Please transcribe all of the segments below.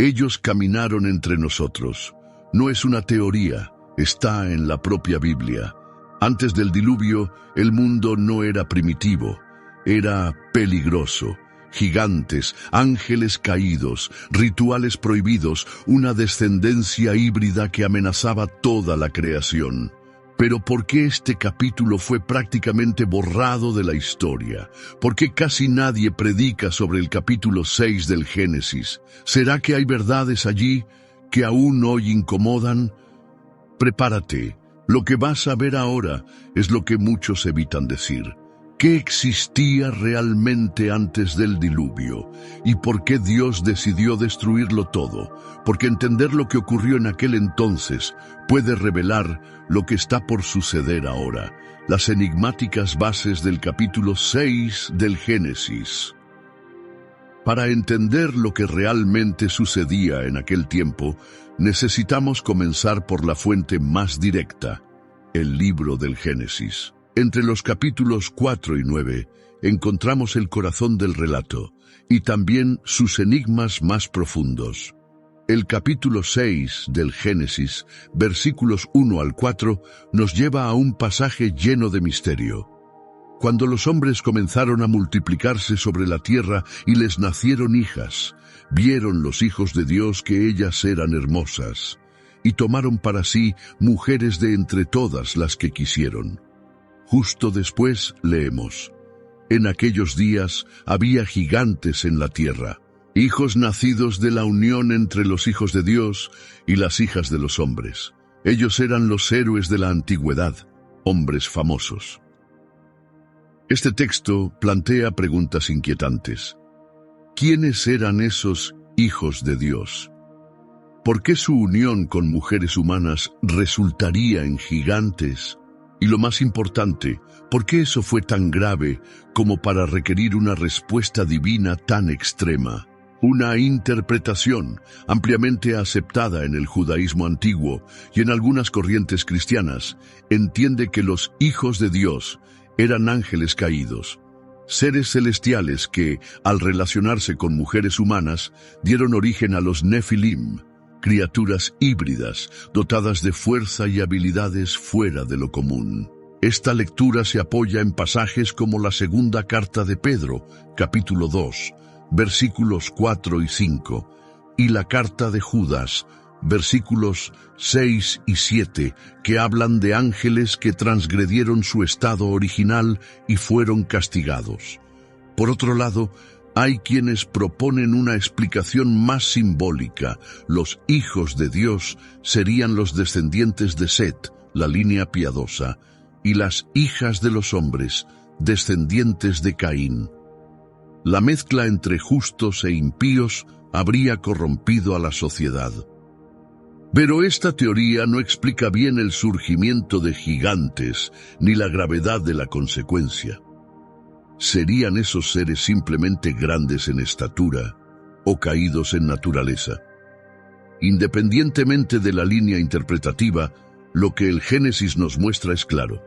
Ellos caminaron entre nosotros. No es una teoría, está en la propia Biblia. Antes del diluvio, el mundo no era primitivo, era peligroso. Gigantes, ángeles caídos, rituales prohibidos, una descendencia híbrida que amenazaba toda la creación. Pero ¿por qué este capítulo fue prácticamente borrado de la historia? ¿Por qué casi nadie predica sobre el capítulo 6 del Génesis? ¿Será que hay verdades allí que aún hoy incomodan? Prepárate, lo que vas a ver ahora es lo que muchos evitan decir. ¿Qué existía realmente antes del diluvio? ¿Y por qué Dios decidió destruirlo todo? Porque entender lo que ocurrió en aquel entonces puede revelar lo que está por suceder ahora. Las enigmáticas bases del capítulo 6 del Génesis. Para entender lo que realmente sucedía en aquel tiempo, necesitamos comenzar por la fuente más directa, el libro del Génesis. Entre los capítulos 4 y 9 encontramos el corazón del relato y también sus enigmas más profundos. El capítulo 6 del Génesis, versículos 1 al 4, nos lleva a un pasaje lleno de misterio. Cuando los hombres comenzaron a multiplicarse sobre la tierra y les nacieron hijas, vieron los hijos de Dios que ellas eran hermosas, y tomaron para sí mujeres de entre todas las que quisieron. Justo después leemos: en aquellos días había gigantes en la tierra, hijos nacidos de la unión entre los hijos de Dios y las hijas de los hombres. Ellos eran los héroes de la antigüedad, hombres famosos. Este texto plantea preguntas inquietantes. ¿Quiénes eran esos hijos de Dios? ¿Por qué su unión con mujeres humanas resultaría en gigantes? Y lo más importante, ¿por qué eso fue tan grave como para requerir una respuesta divina tan extrema? Una interpretación ampliamente aceptada en el judaísmo antiguo y en algunas corrientes cristianas entiende que los hijos de Dios eran ángeles caídos, seres celestiales que, al relacionarse con mujeres humanas, dieron origen a los Nefilim, criaturas híbridas, dotadas de fuerza y habilidades fuera de lo común. Esta lectura se apoya en pasajes como la segunda carta de Pedro, capítulo 2, versículos 4 y 5, y la carta de Judas, versículos 6 y 7, que hablan de ángeles que transgredieron su estado original y fueron castigados. Por otro lado, hay quienes proponen una explicación más simbólica. Los hijos de Dios serían los descendientes de Set, la línea piadosa, y las hijas de los hombres, descendientes de Caín. La mezcla entre justos e impíos habría corrompido a la sociedad. Pero esta teoría no explica bien el surgimiento de gigantes ni la gravedad de la consecuencia. ¿Serían esos seres simplemente grandes en estatura o caídos en naturaleza? Independientemente de la línea interpretativa, lo que el Génesis nos muestra es claro.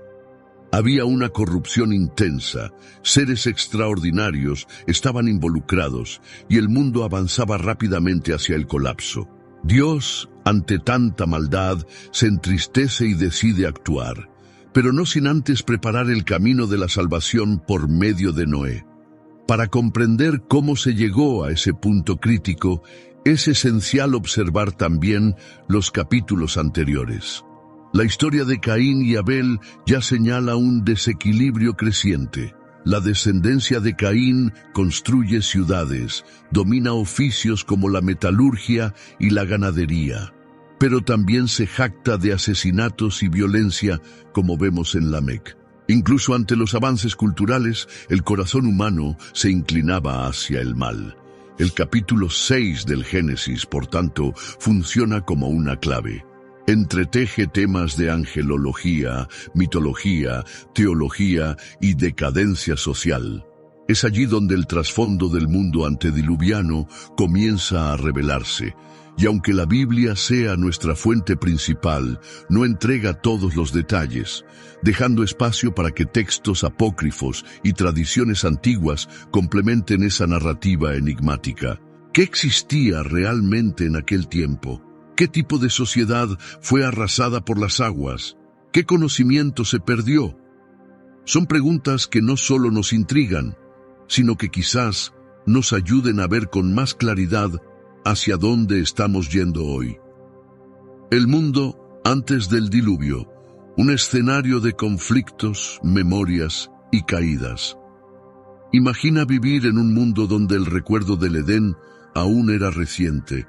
Había una corrupción intensa, seres extraordinarios estaban involucrados y el mundo avanzaba rápidamente hacia el colapso. Dios, ante tanta maldad, se entristece y decide actuar, pero no sin antes preparar el camino de la salvación por medio de Noé. Para comprender cómo se llegó a ese punto crítico, es esencial observar también los capítulos anteriores. La historia de Caín y Abel ya señala un desequilibrio creciente. La descendencia de Caín construye ciudades, domina oficios como la metalurgia y la ganadería, pero también se jacta de asesinatos y violencia, como vemos en Lamec. Incluso ante los avances culturales, el corazón humano se inclinaba hacia el mal. El capítulo 6 del Génesis, por tanto, funciona como una clave. Entreteje temas de angelología, mitología, teología y decadencia social. Es allí donde el trasfondo del mundo antediluviano comienza a revelarse, y aunque la Biblia sea nuestra fuente principal, no entrega todos los detalles, dejando espacio para que textos apócrifos y tradiciones antiguas complementen esa narrativa enigmática. ¿Qué existía realmente en aquel tiempo? ¿Qué tipo de sociedad fue arrasada por las aguas? ¿Qué conocimiento se perdió? Son preguntas que no solo nos intrigan, sino que quizás nos ayuden a ver con más claridad hacia dónde estamos yendo hoy. El mundo antes del diluvio, un escenario de conflictos, memorias y caídas. Imagina vivir en un mundo donde el recuerdo del Edén aún era reciente,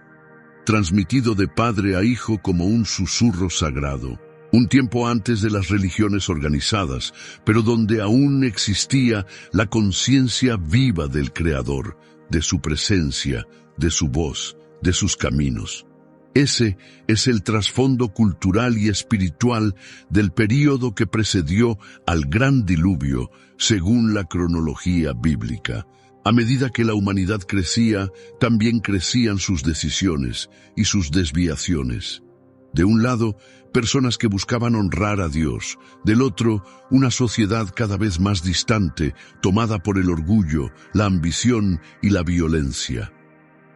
transmitido de padre a hijo como un susurro sagrado. Un tiempo antes de las religiones organizadas, pero donde aún existía la conciencia viva del Creador, de su presencia, de su voz, de sus caminos. Ese es el trasfondo cultural y espiritual del período que precedió al gran diluvio, según la cronología bíblica. A medida que la humanidad crecía, también crecían sus decisiones y sus desviaciones. De un lado, personas que buscaban honrar a Dios; del otro, una sociedad cada vez más distante, tomada por el orgullo, la ambición y la violencia.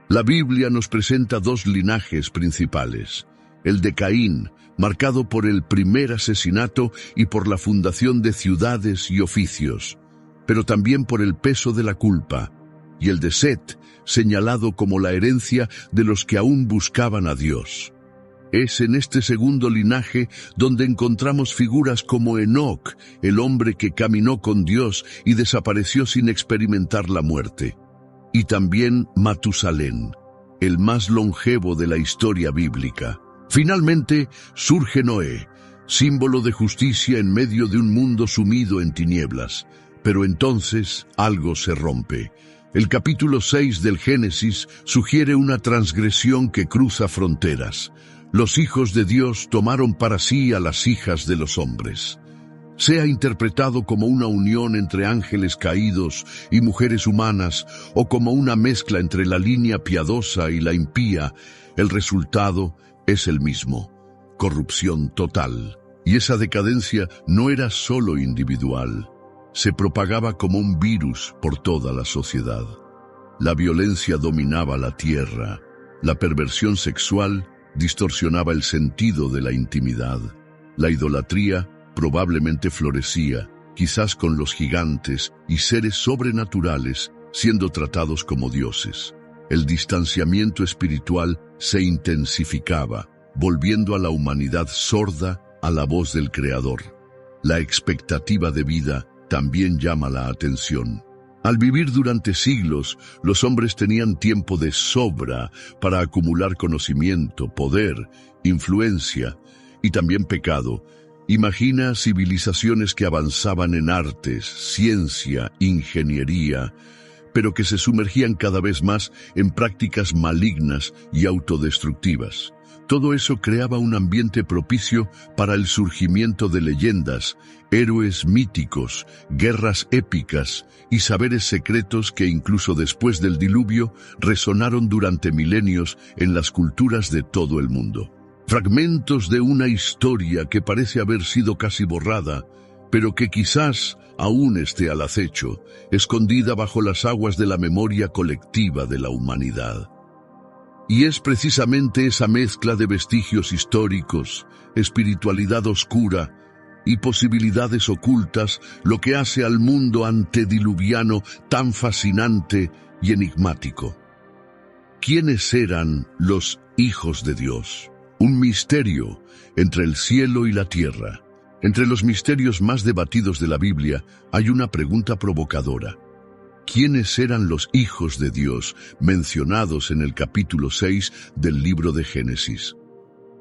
La Biblia nos presenta dos linajes principales: el de Caín, marcado por el primer asesinato y por la fundación de ciudades y oficios, pero también por el peso de la culpa; y el de Set, señalado como la herencia de los que aún buscaban a Dios. Es en este segundo linaje donde encontramos figuras como Enoc, el hombre que caminó con Dios y desapareció sin experimentar la muerte. Y también Matusalén, el más longevo de la historia bíblica. Finalmente surge Noé, símbolo de justicia en medio de un mundo sumido en tinieblas. Pero entonces algo se rompe. El capítulo 6 del Génesis sugiere una transgresión que cruza fronteras. Los hijos de Dios tomaron para sí a las hijas de los hombres. Sea interpretado como una unión entre ángeles caídos y mujeres humanas, o como una mezcla entre la línea piadosa y la impía, el resultado es el mismo: corrupción total. Y esa decadencia no era solo individual, se propagaba como un virus por toda la sociedad. La violencia dominaba la tierra, la perversión sexual distorsionaba el sentido de la intimidad. La idolatría probablemente florecía, quizás con los gigantes y seres sobrenaturales siendo tratados como dioses. El distanciamiento espiritual se intensificaba, volviendo a la humanidad sorda a la voz del Creador. La expectativa de vida también llama la atención. Al vivir durante siglos, los hombres tenían tiempo de sobra para acumular conocimiento, poder, influencia y también pecado. Imagina civilizaciones que avanzaban en artes, ciencia, ingeniería, pero que se sumergían cada vez más en prácticas malignas y autodestructivas. Todo eso creaba un ambiente propicio para el surgimiento de leyendas, héroes míticos, guerras épicas y saberes secretos que incluso después del diluvio resonaron durante milenios en las culturas de todo el mundo. Fragmentos de una historia que parece haber sido casi borrada, pero que quizás aún esté al acecho, escondida bajo las aguas de la memoria colectiva de la humanidad. Y es precisamente esa mezcla de vestigios históricos, espiritualidad oscura y posibilidades ocultas lo que hace al mundo antediluviano tan fascinante y enigmático. ¿Quiénes eran los hijos de Dios? Un misterio entre el cielo y la tierra. Entre los misterios más debatidos de la Biblia hay una pregunta provocadora. ¿Quiénes eran los hijos de Dios mencionados en el capítulo 6 del libro de Génesis?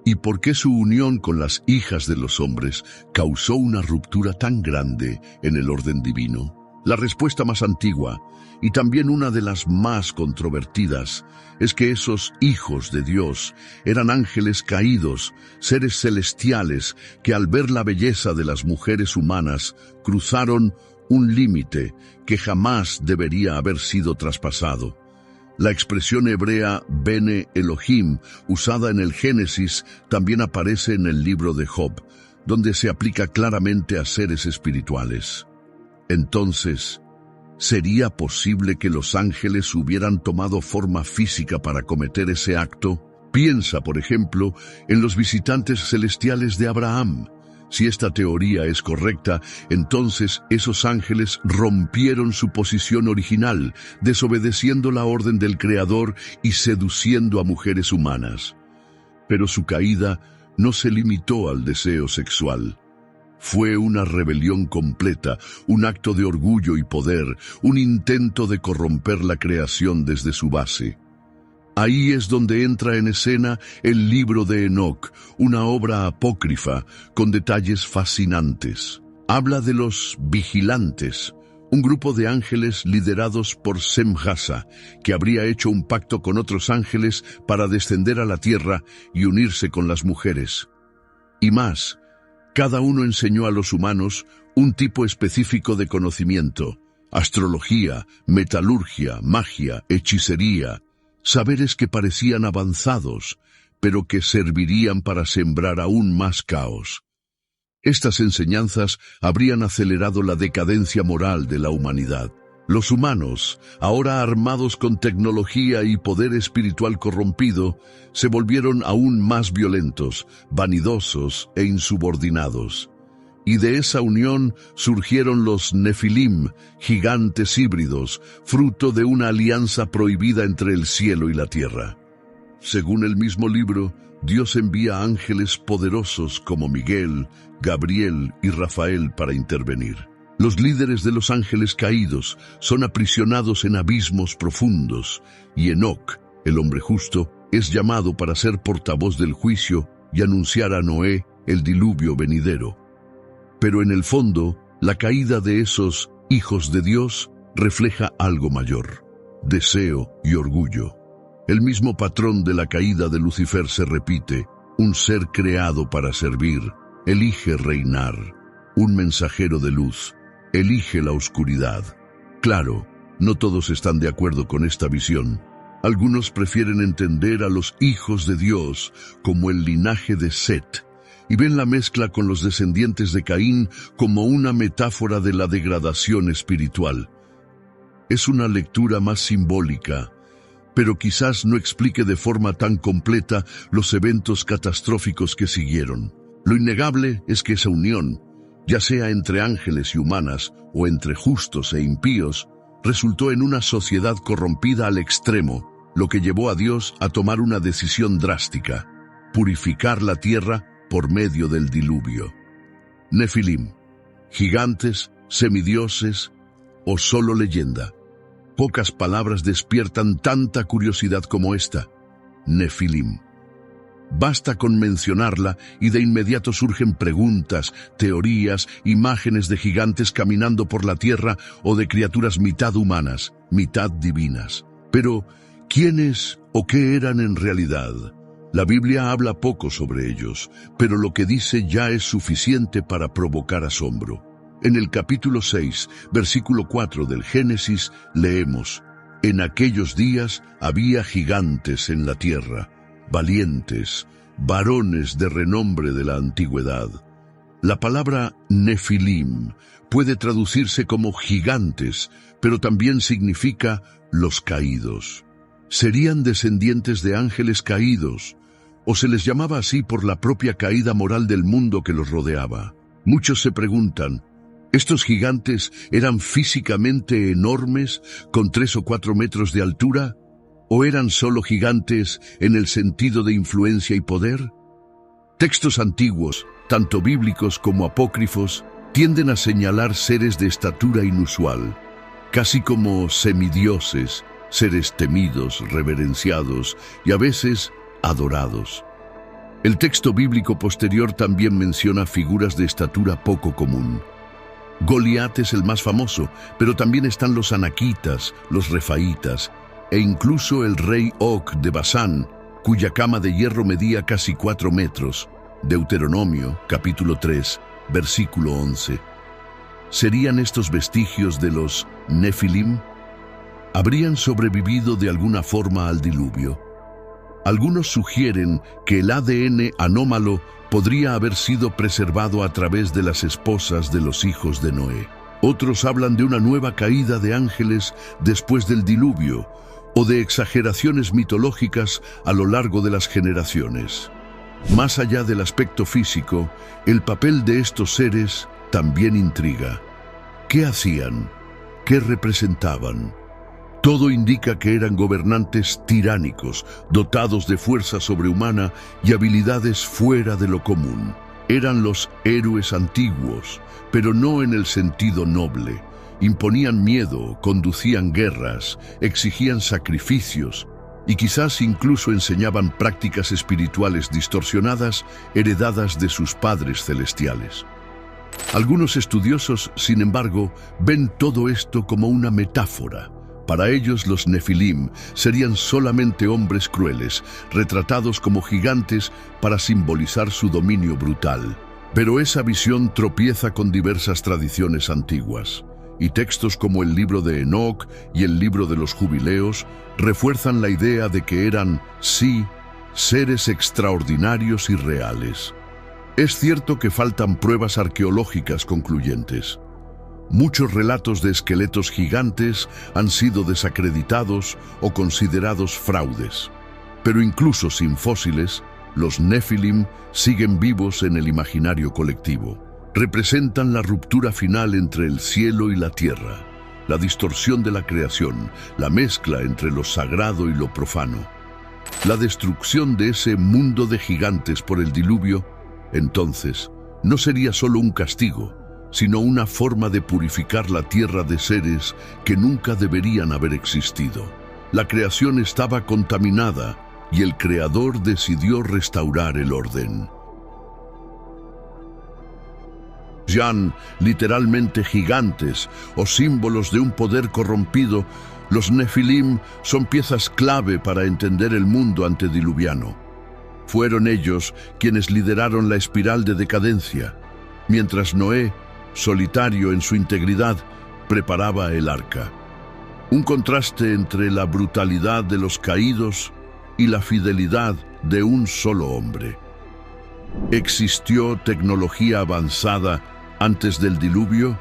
¿Y por qué su unión con las hijas de los hombres causó una ruptura tan grande en el orden divino? La respuesta más antigua, y también una de las más controvertidas, es que esos hijos de Dios eran ángeles caídos, seres celestiales que al ver la belleza de las mujeres humanas cruzaron un límite que jamás debería haber sido traspasado. La expresión hebrea Bene Elohim, usada en el Génesis, también aparece en el libro de Job, donde se aplica claramente a seres espirituales. Entonces, ¿Sería posible que los ángeles hubieran tomado forma física para cometer ese acto? Piensa, por ejemplo, en los visitantes celestiales de Abraham. Si esta teoría es correcta, entonces esos ángeles rompieron su posición original, desobedeciendo la orden del Creador y seduciendo a mujeres humanas. Pero su caída no se limitó al deseo sexual. Fue una rebelión completa, un acto de orgullo y poder, un intento de corromper la creación desde su base. Ahí es donde entra en escena el libro de Enoc, una obra apócrifa con detalles fascinantes. Habla de los vigilantes, un grupo de ángeles liderados por Semjasa, que habría hecho un pacto con otros ángeles para descender a la tierra y unirse con las mujeres. Y más, cada uno enseñó a los humanos un tipo específico de conocimiento: astrología, metalurgia, magia, hechicería, saberes que parecían avanzados, pero que servirían para sembrar aún más caos. Estas enseñanzas habrían acelerado la decadencia moral de la humanidad. Los humanos, ahora armados con tecnología y poder espiritual corrompido, se volvieron aún más violentos, vanidosos e insubordinados. Y de esa unión surgieron los Nefilim, gigantes híbridos, fruto de una alianza prohibida entre el cielo y la tierra. Según el mismo libro, Dios envía ángeles poderosos como Miguel, Gabriel y Rafael para intervenir. Los líderes de los ángeles caídos son aprisionados en abismos profundos, y Enoc, el hombre justo, es llamado para ser portavoz del juicio y anunciar a Noé el diluvio venidero. Pero en el fondo, la caída de esos hijos de Dios refleja algo mayor: deseo y orgullo. El mismo patrón de la caída de Lucifer se repite: un ser creado para servir, elige reinar. Un mensajero de luz, elige la oscuridad. Claro, no todos están de acuerdo con esta visión. Algunos prefieren entender a los hijos de Dios como el linaje de Set, y ven la mezcla con los descendientes de Caín como una metáfora de la degradación espiritual. Es una lectura más simbólica, pero quizás no explique de forma tan completa los eventos catastróficos que siguieron. Lo innegable es que esa unión, ya sea entre ángeles y humanas o entre justos e impíos, resultó en una sociedad corrompida al extremo, lo que llevó a Dios a tomar una decisión drástica: purificar la tierra por medio del diluvio. Nefilim, gigantes, semidioses o solo leyenda. Pocas palabras despiertan tanta curiosidad como esta: Nefilim. Basta con mencionarla y de inmediato surgen preguntas, teorías, imágenes de gigantes caminando por la tierra o de criaturas mitad humanas, mitad divinas. Pero, ¿quiénes o qué eran en realidad? La Biblia habla poco sobre ellos, pero lo que dice ya es suficiente para provocar asombro. En el capítulo 6, versículo 4 del Génesis, leemos: «En aquellos días había gigantes en la tierra, valientes, varones de renombre de la antigüedad». La palabra Nefilim puede traducirse como gigantes, pero también significa los caídos. Serían descendientes de ángeles caídos, o se les llamaba así por la propia caída moral del mundo que los rodeaba. Muchos se preguntan, ¿estos gigantes eran físicamente enormes, con 3 o 4 metros de altura? ¿O eran solo gigantes en el sentido de influencia y poder? Textos antiguos, tanto bíblicos como apócrifos, tienden a señalar seres de estatura inusual, casi como semidioses, seres temidos, reverenciados y a veces adorados. El texto bíblico posterior también menciona figuras de estatura poco común. Goliat es el más famoso, pero también están los anaquitas, los refaitas, e incluso el rey Og de Basán, cuya cama de hierro medía casi 4 metros. Deuteronomio, capítulo 3, versículo 11. ¿Serían estos vestigios de los Nefilim? ¿Habrían sobrevivido de alguna forma al diluvio? Algunos sugieren que el ADN anómalo podría haber sido preservado a través de las esposas de los hijos de Noé. Otros hablan de una nueva caída de ángeles después del diluvio o de exageraciones mitológicas a lo largo de las generaciones. Más allá del aspecto físico, el papel de estos seres también intriga. ¿Qué hacían? ¿Qué representaban? Todo indica que eran gobernantes tiránicos, dotados de fuerza sobrehumana y habilidades fuera de lo común. Eran los héroes antiguos, pero no en el sentido noble. Imponían miedo, conducían guerras, exigían sacrificios y quizás incluso enseñaban prácticas espirituales distorsionadas heredadas de sus padres celestiales. Algunos estudiosos, sin embargo, ven todo esto como una metáfora. Para ellos, los Nefilim serían solamente hombres crueles, retratados como gigantes para simbolizar su dominio brutal. Pero esa visión tropieza con diversas tradiciones antiguas, y textos como el libro de Enoc y el libro de los Jubileos refuerzan la idea de que eran, sí, seres extraordinarios y reales. Es cierto que faltan pruebas arqueológicas concluyentes. Muchos relatos de esqueletos gigantes han sido desacreditados o considerados fraudes. Pero incluso sin fósiles, los Nefilim siguen vivos en el imaginario colectivo. Representan la ruptura final entre el cielo y la tierra, la distorsión de la creación, la mezcla entre lo sagrado y lo profano. La destrucción de ese mundo de gigantes por el diluvio, entonces, no sería solo un castigo, sino una forma de purificar la tierra de seres que nunca deberían haber existido. La creación estaba contaminada y el Creador decidió restaurar el orden. Literalmente gigantes o símbolos de un poder corrompido, los Nefilim son piezas clave para entender el mundo antediluviano. Fueron ellos quienes lideraron la espiral de decadencia, mientras Noé, solitario en su integridad, preparaba el arca. Un contraste entre la brutalidad de los caídos y la fidelidad de un solo hombre. ¿Existió tecnología avanzada antes del diluvio?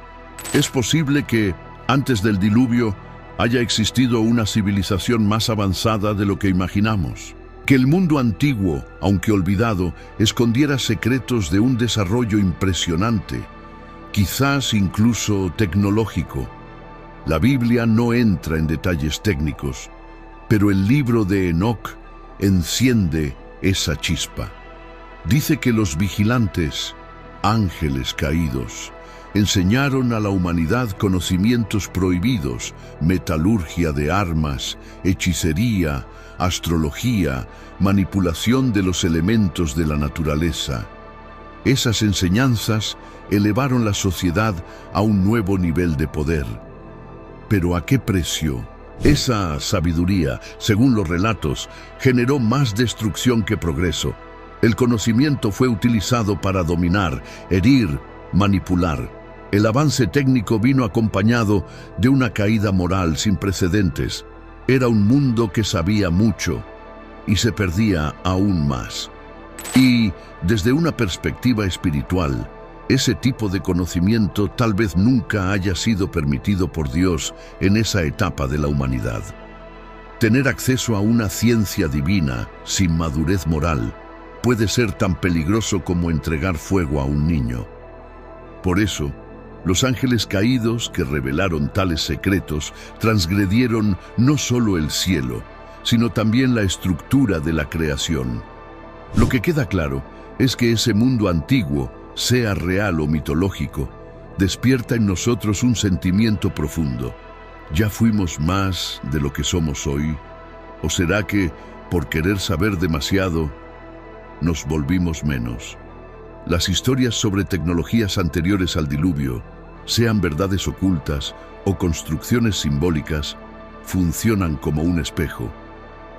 ¿Es posible que, antes del diluvio, haya existido una civilización más avanzada de lo que imaginamos? Que el mundo antiguo, aunque olvidado, escondiera secretos de un desarrollo impresionante, quizás incluso tecnológico. La Biblia no entra en detalles técnicos, pero el libro de Enoc enciende esa chispa. Dice que los vigilantes, ángeles caídos, enseñaron a la humanidad conocimientos prohibidos, metalurgia de armas, hechicería, astrología, manipulación de los elementos de la naturaleza. Esas enseñanzas elevaron la sociedad a un nuevo nivel de poder. ¿Pero a qué precio? Esa sabiduría, según los relatos, generó más destrucción que progreso. El conocimiento fue utilizado para dominar, herir, manipular. El avance técnico vino acompañado de una caída moral sin precedentes. Era un mundo que sabía mucho y se perdía aún más. Y, desde una perspectiva espiritual, ese tipo de conocimiento tal vez nunca haya sido permitido por Dios en esa etapa de la humanidad. Tener acceso a una ciencia divina sin madurez moral puede ser tan peligroso como entregar fuego a un niño. Por eso, los ángeles caídos que revelaron tales secretos transgredieron no solo el cielo, sino también la estructura de la creación. Lo que queda claro es que ese mundo antiguo, sea real o mitológico, despierta en nosotros un sentimiento profundo. ¿Ya fuimos más de lo que somos hoy? ¿O será que, por querer saber demasiado, nos volvimos menos? Las historias sobre tecnologías anteriores al diluvio, sean verdades ocultas o construcciones simbólicas, funcionan como un espejo.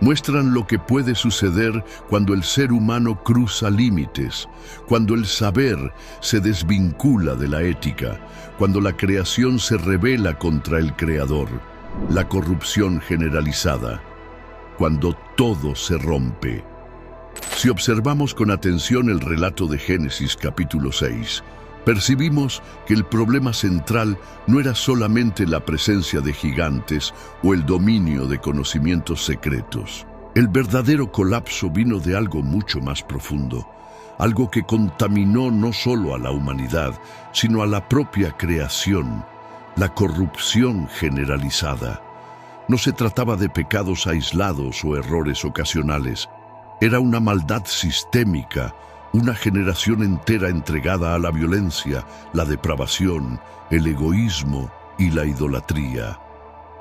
Muestran lo que puede suceder cuando el ser humano cruza límites, cuando el saber se desvincula de la ética, cuando la creación se rebela contra el Creador, la corrupción generalizada, cuando todo se rompe. Si observamos con atención el relato de Génesis capítulo 6, percibimos que el problema central no era solamente la presencia de gigantes o el dominio de conocimientos secretos. El verdadero colapso vino de algo mucho más profundo, algo que contaminó no solo a la humanidad, sino a la propia creación, la corrupción generalizada. No se trataba de pecados aislados o errores ocasionales, era una maldad sistémica, una generación entera entregada a la violencia, la depravación, el egoísmo y la idolatría.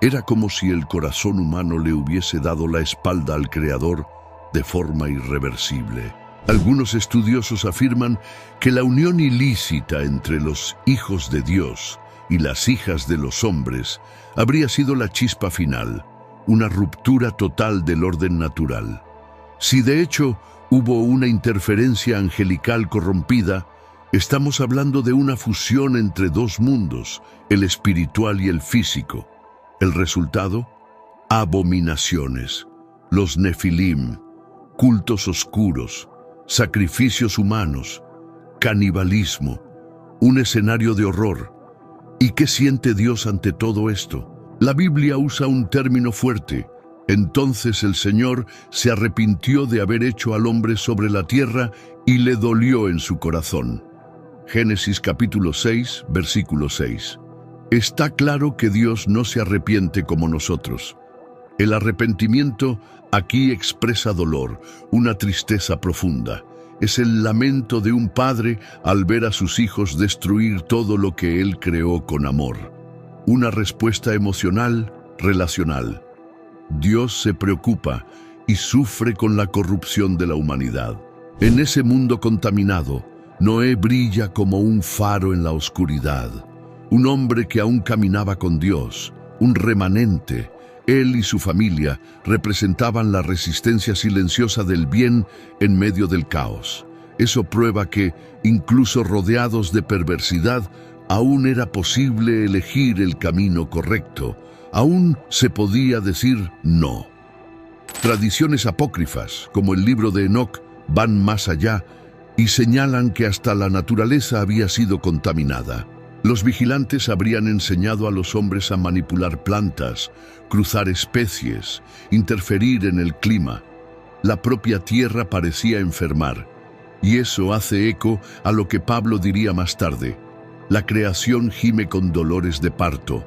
Era como si el corazón humano le hubiese dado la espalda al Creador de forma irreversible. Algunos estudiosos afirman que la unión ilícita entre los hijos de Dios y las hijas de los hombres habría sido la chispa final, una ruptura total del orden natural. Si de hecho hubo una interferencia angelical corrompida, estamos hablando de una fusión entre dos mundos, el espiritual y el físico. El resultado: abominaciones, los nefilim, cultos oscuros, sacrificios humanos, canibalismo, un escenario de horror. ¿Y qué siente Dios ante todo esto? La Biblia usa un término fuerte. Entonces el Señor se arrepintió de haber hecho al hombre sobre la tierra y le dolió en su corazón. Génesis capítulo 6, versículo 6. Está claro que Dios no se arrepiente como nosotros. El arrepentimiento aquí expresa dolor, una tristeza profunda. Es el lamento de un padre al ver a sus hijos destruir todo lo que él creó con amor. Una respuesta emocional, relacional. Dios se preocupa y sufre con la corrupción de la humanidad. En ese mundo contaminado, Noé brilla como un faro en la oscuridad. Un hombre que aún caminaba con Dios, un remanente. Él y su familia representaban la resistencia silenciosa del bien en medio del caos. Eso prueba que, incluso rodeados de perversidad, aún era posible elegir el camino correcto. Aún se podía decir no. Tradiciones apócrifas, como el libro de Enoc, van más allá y señalan que hasta la naturaleza había sido contaminada. Los vigilantes habrían enseñado a los hombres a manipular plantas, cruzar especies, interferir en el clima. La propia tierra parecía enfermar, y eso hace eco a lo que Pablo diría más tarde: la creación gime con dolores de parto.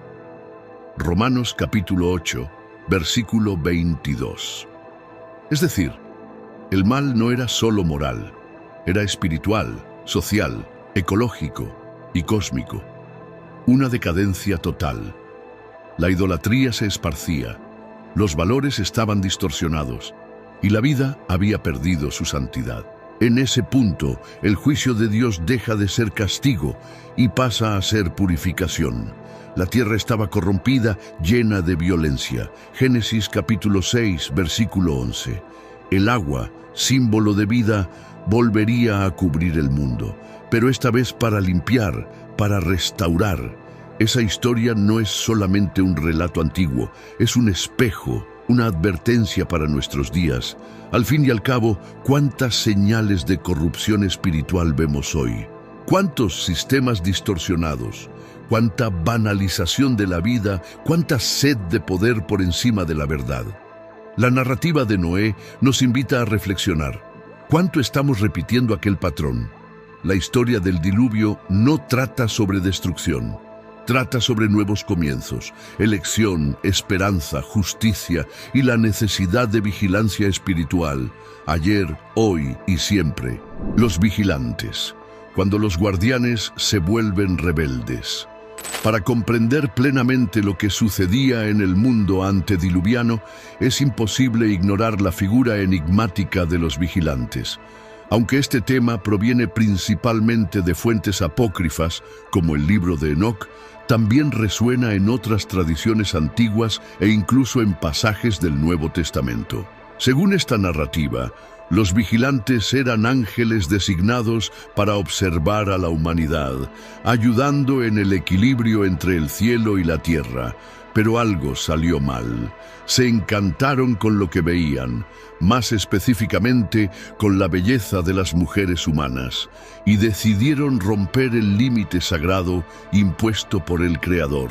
Romanos capítulo 8, versículo 22. Es decir, el mal no era solo moral, era espiritual, social, ecológico y cósmico. Una decadencia total. La idolatría se esparcía, los valores estaban distorsionados y la vida había perdido su santidad. En ese punto, el juicio de Dios deja de ser castigo y pasa a ser purificación. La tierra estaba corrompida, llena de violencia. Génesis capítulo 6, versículo 11. El agua, símbolo de vida, volvería a cubrir el mundo, pero esta vez para limpiar, para restaurar. Esa historia no es solamente un relato antiguo, es un espejo, una advertencia para nuestros días. Al fin y al cabo, ¿cuántas señales de corrupción espiritual vemos hoy? ¿Cuántos sistemas distorsionados? ¿Cuánta banalización de la vida? ¿Cuánta sed de poder por encima de la verdad? La narrativa de Noé nos invita a reflexionar. ¿Cuánto estamos repitiendo aquel patrón? La historia del diluvio no trata sobre destrucción. Trata sobre nuevos comienzos, elección, esperanza, justicia y la necesidad de vigilancia espiritual, ayer, hoy y siempre. Los vigilantes, cuando los guardianes se vuelven rebeldes. Para comprender plenamente lo que sucedía en el mundo antediluviano, es imposible ignorar la figura enigmática de los vigilantes. Aunque este tema proviene principalmente de fuentes apócrifas, como el libro de Enoc, también resuena en otras tradiciones antiguas e incluso en pasajes del Nuevo Testamento. Según esta narrativa, los vigilantes eran ángeles designados para observar a la humanidad, ayudando en el equilibrio entre el cielo y la tierra, Pero algo salió mal. Se encantaron con lo que veían, más específicamente con la belleza de las mujeres humanas, y decidieron romper el límite sagrado impuesto por el Creador.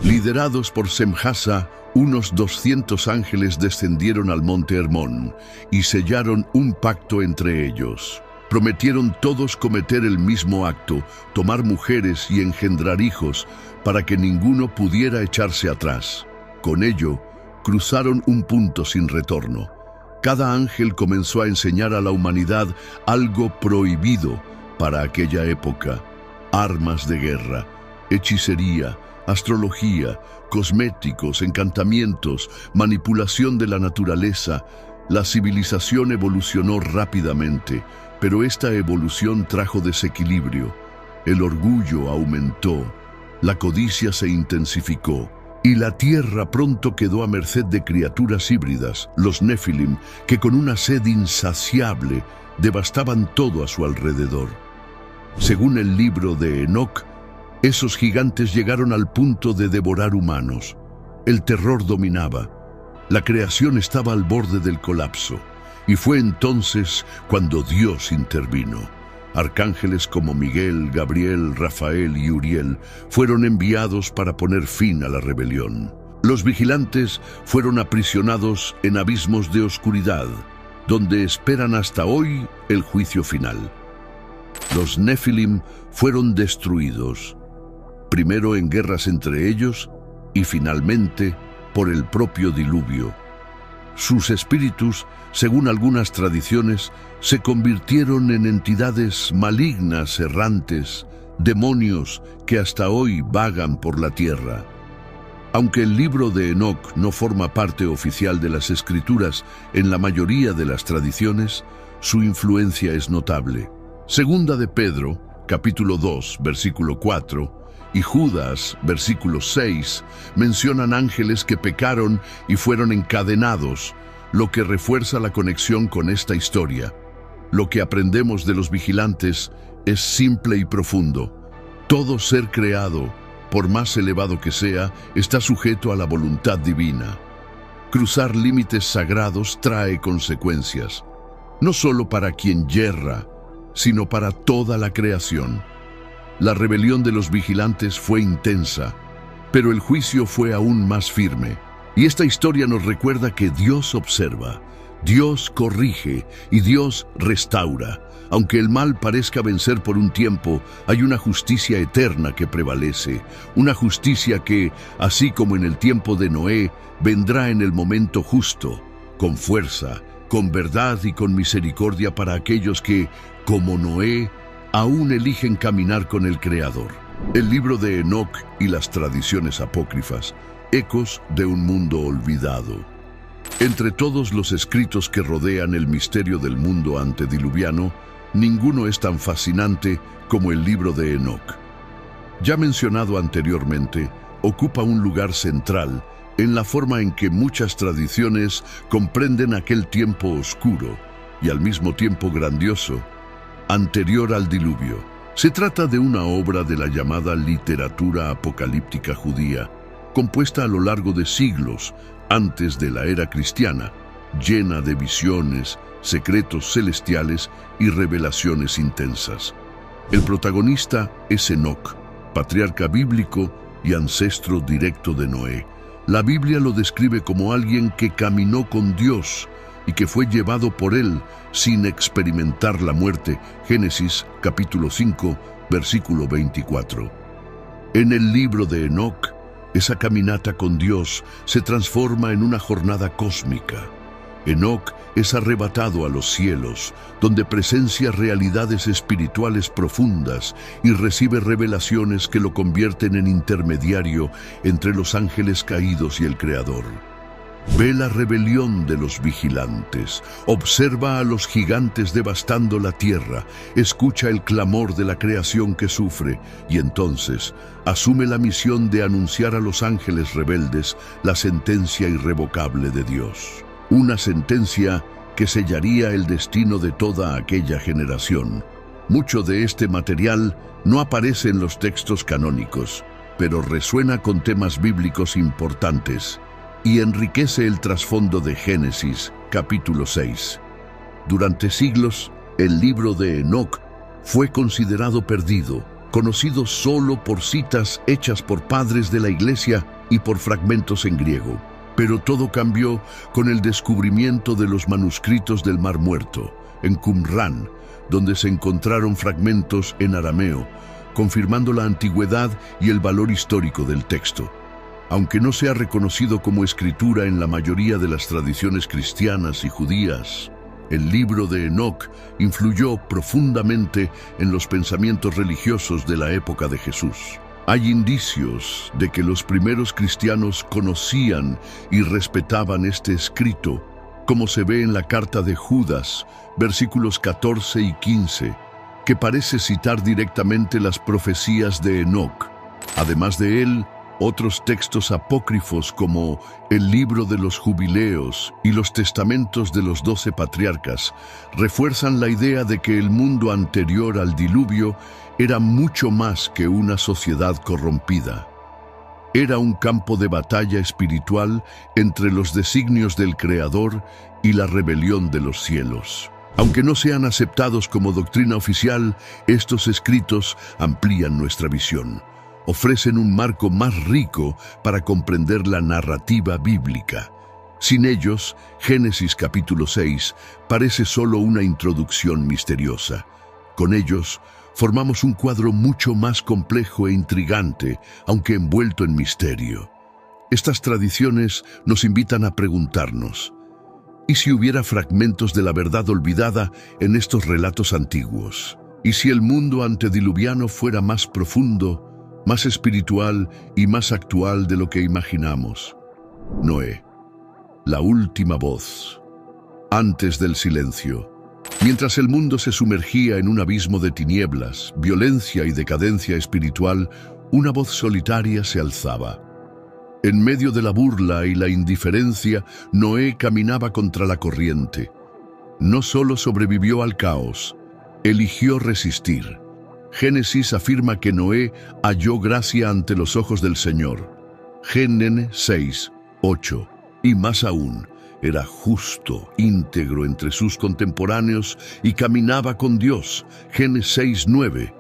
Liderados por Semjasa, unos 200 ángeles descendieron al monte Hermón y sellaron un pacto entre ellos. Prometieron todos cometer el mismo acto, tomar mujeres y engendrar hijos, para que ninguno pudiera echarse atrás. Con ello, cruzaron un punto sin retorno. Cada ángel comenzó a enseñar a la humanidad algo prohibido para aquella época: armas de guerra, hechicería, astrología, cosméticos, encantamientos, manipulación de la naturaleza. La civilización evolucionó rápidamente, pero esta evolución trajo desequilibrio. El orgullo aumentó, la codicia se intensificó, y la tierra pronto quedó a merced de criaturas híbridas, los Nefilim, que con una sed insaciable devastaban todo a su alrededor. Según el libro de Enoc, esos gigantes llegaron al punto de devorar humanos. El terror dominaba. La creación estaba al borde del colapso. Y fue entonces cuando Dios intervino. Arcángeles como Miguel, Gabriel, Rafael y Uriel fueron enviados para poner fin a la rebelión. Los vigilantes fueron aprisionados en abismos de oscuridad, donde esperan hasta hoy el juicio final. Los Nefilim fueron destruidos, primero en guerras entre ellos y finalmente por el propio diluvio. Sus espíritus, según algunas tradiciones, se convirtieron en entidades malignas errantes, demonios que hasta hoy vagan por la tierra. Aunque el libro de Enoc no forma parte oficial de las Escrituras en la mayoría de las tradiciones, su influencia es notable. Segunda de Pedro, capítulo 2, versículo 4, y Judas, versículo 6, mencionan ángeles que pecaron y fueron encadenados, lo que refuerza la conexión con esta historia. Lo que aprendemos de los vigilantes es simple y profundo. Todo ser creado, por más elevado que sea, está sujeto a la voluntad divina. Cruzar límites sagrados trae consecuencias, no solo para quien yerra, sino para toda la creación. La rebelión de los vigilantes fue intensa, pero el juicio fue aún más firme. Y esta historia nos recuerda que Dios observa, Dios corrige y Dios restaura. Aunque el mal parezca vencer por un tiempo, hay una justicia eterna que prevalece. Una justicia que, así como en el tiempo de Noé, vendrá en el momento justo, con fuerza, con verdad y con misericordia para aquellos que, como Noé, aún eligen caminar con el Creador. El libro de Enoc y las tradiciones apócrifas, ecos de un mundo olvidado. Entre todos los escritos que rodean el misterio del mundo antediluviano, ninguno es tan fascinante como el libro de Enoc. Ya mencionado anteriormente, ocupa un lugar central en la forma en que muchas tradiciones comprenden aquel tiempo oscuro y al mismo tiempo grandioso, anterior al diluvio. Se trata de una obra de la llamada literatura apocalíptica judía, compuesta a lo largo de siglos antes de la era cristiana, llena de visiones, secretos celestiales y revelaciones intensas. El protagonista es Enoc, patriarca bíblico y ancestro directo de Noé. La Biblia lo describe como alguien que caminó con Dios y que fue llevado por él sin experimentar la muerte. Génesis capítulo 5, versículo 24. En el libro de Enoc, esa caminata con Dios se transforma en una jornada cósmica. Enoc es arrebatado a los cielos, donde presencia realidades espirituales profundas y recibe revelaciones que lo convierten en intermediario entre los ángeles caídos y el Creador. Ve la rebelión de los vigilantes, observa a los gigantes devastando la tierra, escucha el clamor de la creación que sufre y entonces asume la misión de anunciar a los ángeles rebeldes la sentencia irrevocable de Dios. Una sentencia que sellaría el destino de toda aquella generación. Mucho de este material no aparece en los textos canónicos, pero resuena con temas bíblicos importantes y enriquece el trasfondo de Génesis, capítulo 6. Durante siglos, el libro de Enoc fue considerado perdido, conocido solo por citas hechas por padres de la Iglesia y por fragmentos en griego. Pero todo cambió con el descubrimiento de los manuscritos del Mar Muerto, en Qumrán, donde se encontraron fragmentos en arameo, confirmando la antigüedad y el valor histórico del texto. Aunque no sea reconocido como escritura en la mayoría de las tradiciones cristianas y judías, el libro de Enoc influyó profundamente en los pensamientos religiosos de la época de Jesús. Hay indicios de que los primeros cristianos conocían y respetaban este escrito, como se ve en la carta de Judas, versículos 14 y 15, que parece citar directamente las profecías de Enoc. Además de él, otros textos apócrifos como el libro de los Jubileos y los testamentos de los 12 patriarcas refuerzan la idea de que el mundo anterior al diluvio era mucho más que una sociedad corrompida. Era un campo de batalla espiritual entre los designios del Creador y la rebelión de los cielos. Aunque no sean aceptados como doctrina oficial, estos escritos amplían nuestra visión. Ofrecen un marco más rico para comprender la narrativa bíblica. Sin ellos, Génesis capítulo 6 parece solo una introducción misteriosa. Con ellos, formamos un cuadro mucho más complejo e intrigante, aunque envuelto en misterio. Estas tradiciones nos invitan a preguntarnos: ¿y si hubiera fragmentos de la verdad olvidada en estos relatos antiguos? ¿Y si el mundo antediluviano fuera más profundo, más espiritual y más actual de lo que imaginamos? Noé, la última voz. Antes del silencio. Mientras el mundo se sumergía en un abismo de tinieblas, violencia y decadencia espiritual, una voz solitaria se alzaba. En medio de la burla y la indiferencia, Noé caminaba contra la corriente. No solo sobrevivió al caos, eligió resistir. Génesis afirma que Noé halló gracia ante los ojos del Señor. Génesis 6, 8. Y más aún, era justo, íntegro entre sus contemporáneos y caminaba con Dios. Génesis 6, 9.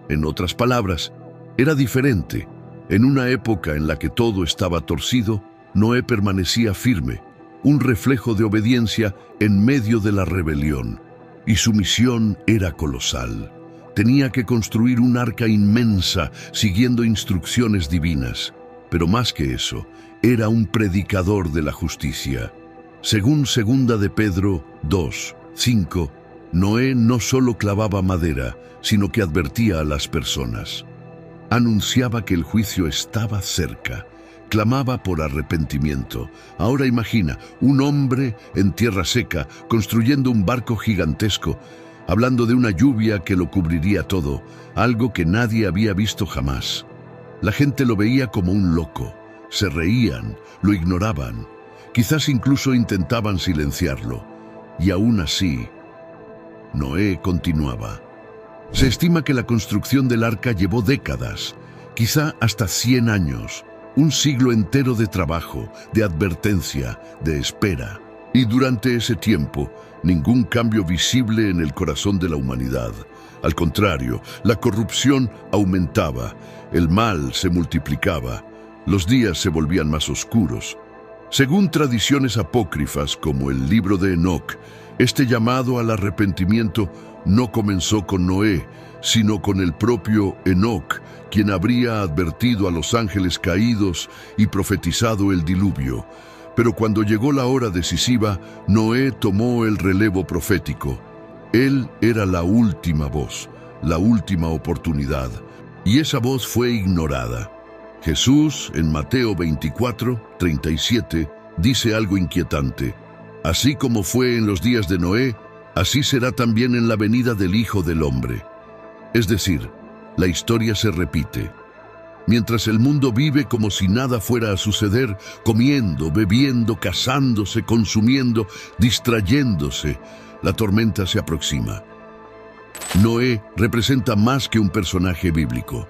En otras palabras, era diferente. En una época en la que todo estaba torcido, Noé permanecía firme, un reflejo de obediencia en medio de la rebelión. Y su misión era colosal. Tenía que construir un arca inmensa siguiendo instrucciones divinas. Pero más que eso, era un predicador de la justicia. Según 2 de Pedro 2, 5, Noé no solo clavaba madera, sino que advertía a las personas. Anunciaba que el juicio estaba cerca. Clamaba por arrepentimiento. Ahora imagina, un hombre en tierra seca, construyendo un barco gigantesco, hablando de una lluvia que lo cubriría todo, algo que nadie había visto jamás. La gente lo veía como un loco. Se reían, lo ignoraban. Quizás incluso intentaban silenciarlo. Y aún así, Noé continuaba. Se estima que la construcción del arca llevó décadas, quizá hasta 100 años, un siglo entero de trabajo, de advertencia, de espera. Y durante ese tiempo, ningún cambio visible en el corazón de la humanidad. Al contrario, la corrupción aumentaba, el mal se multiplicaba, los días se volvían más oscuros. Según tradiciones apócrifas como el libro de Enoc, este llamado al arrepentimiento no comenzó con Noé, sino con el propio Enoc, quien habría advertido a los ángeles caídos y profetizado el diluvio. Pero cuando llegó la hora decisiva, Noé tomó el relevo profético. Él era la última voz, la última oportunidad, y esa voz fue ignorada. Jesús, en Mateo 24, 37, dice algo inquietante. Así como fue en los días de Noé, así será también en la venida del Hijo del Hombre. Es decir, la historia se repite. Mientras el mundo vive como si nada fuera a suceder, comiendo, bebiendo, casándose, consumiendo, distrayéndose, la tormenta se aproxima. Noé representa más que un personaje bíblico.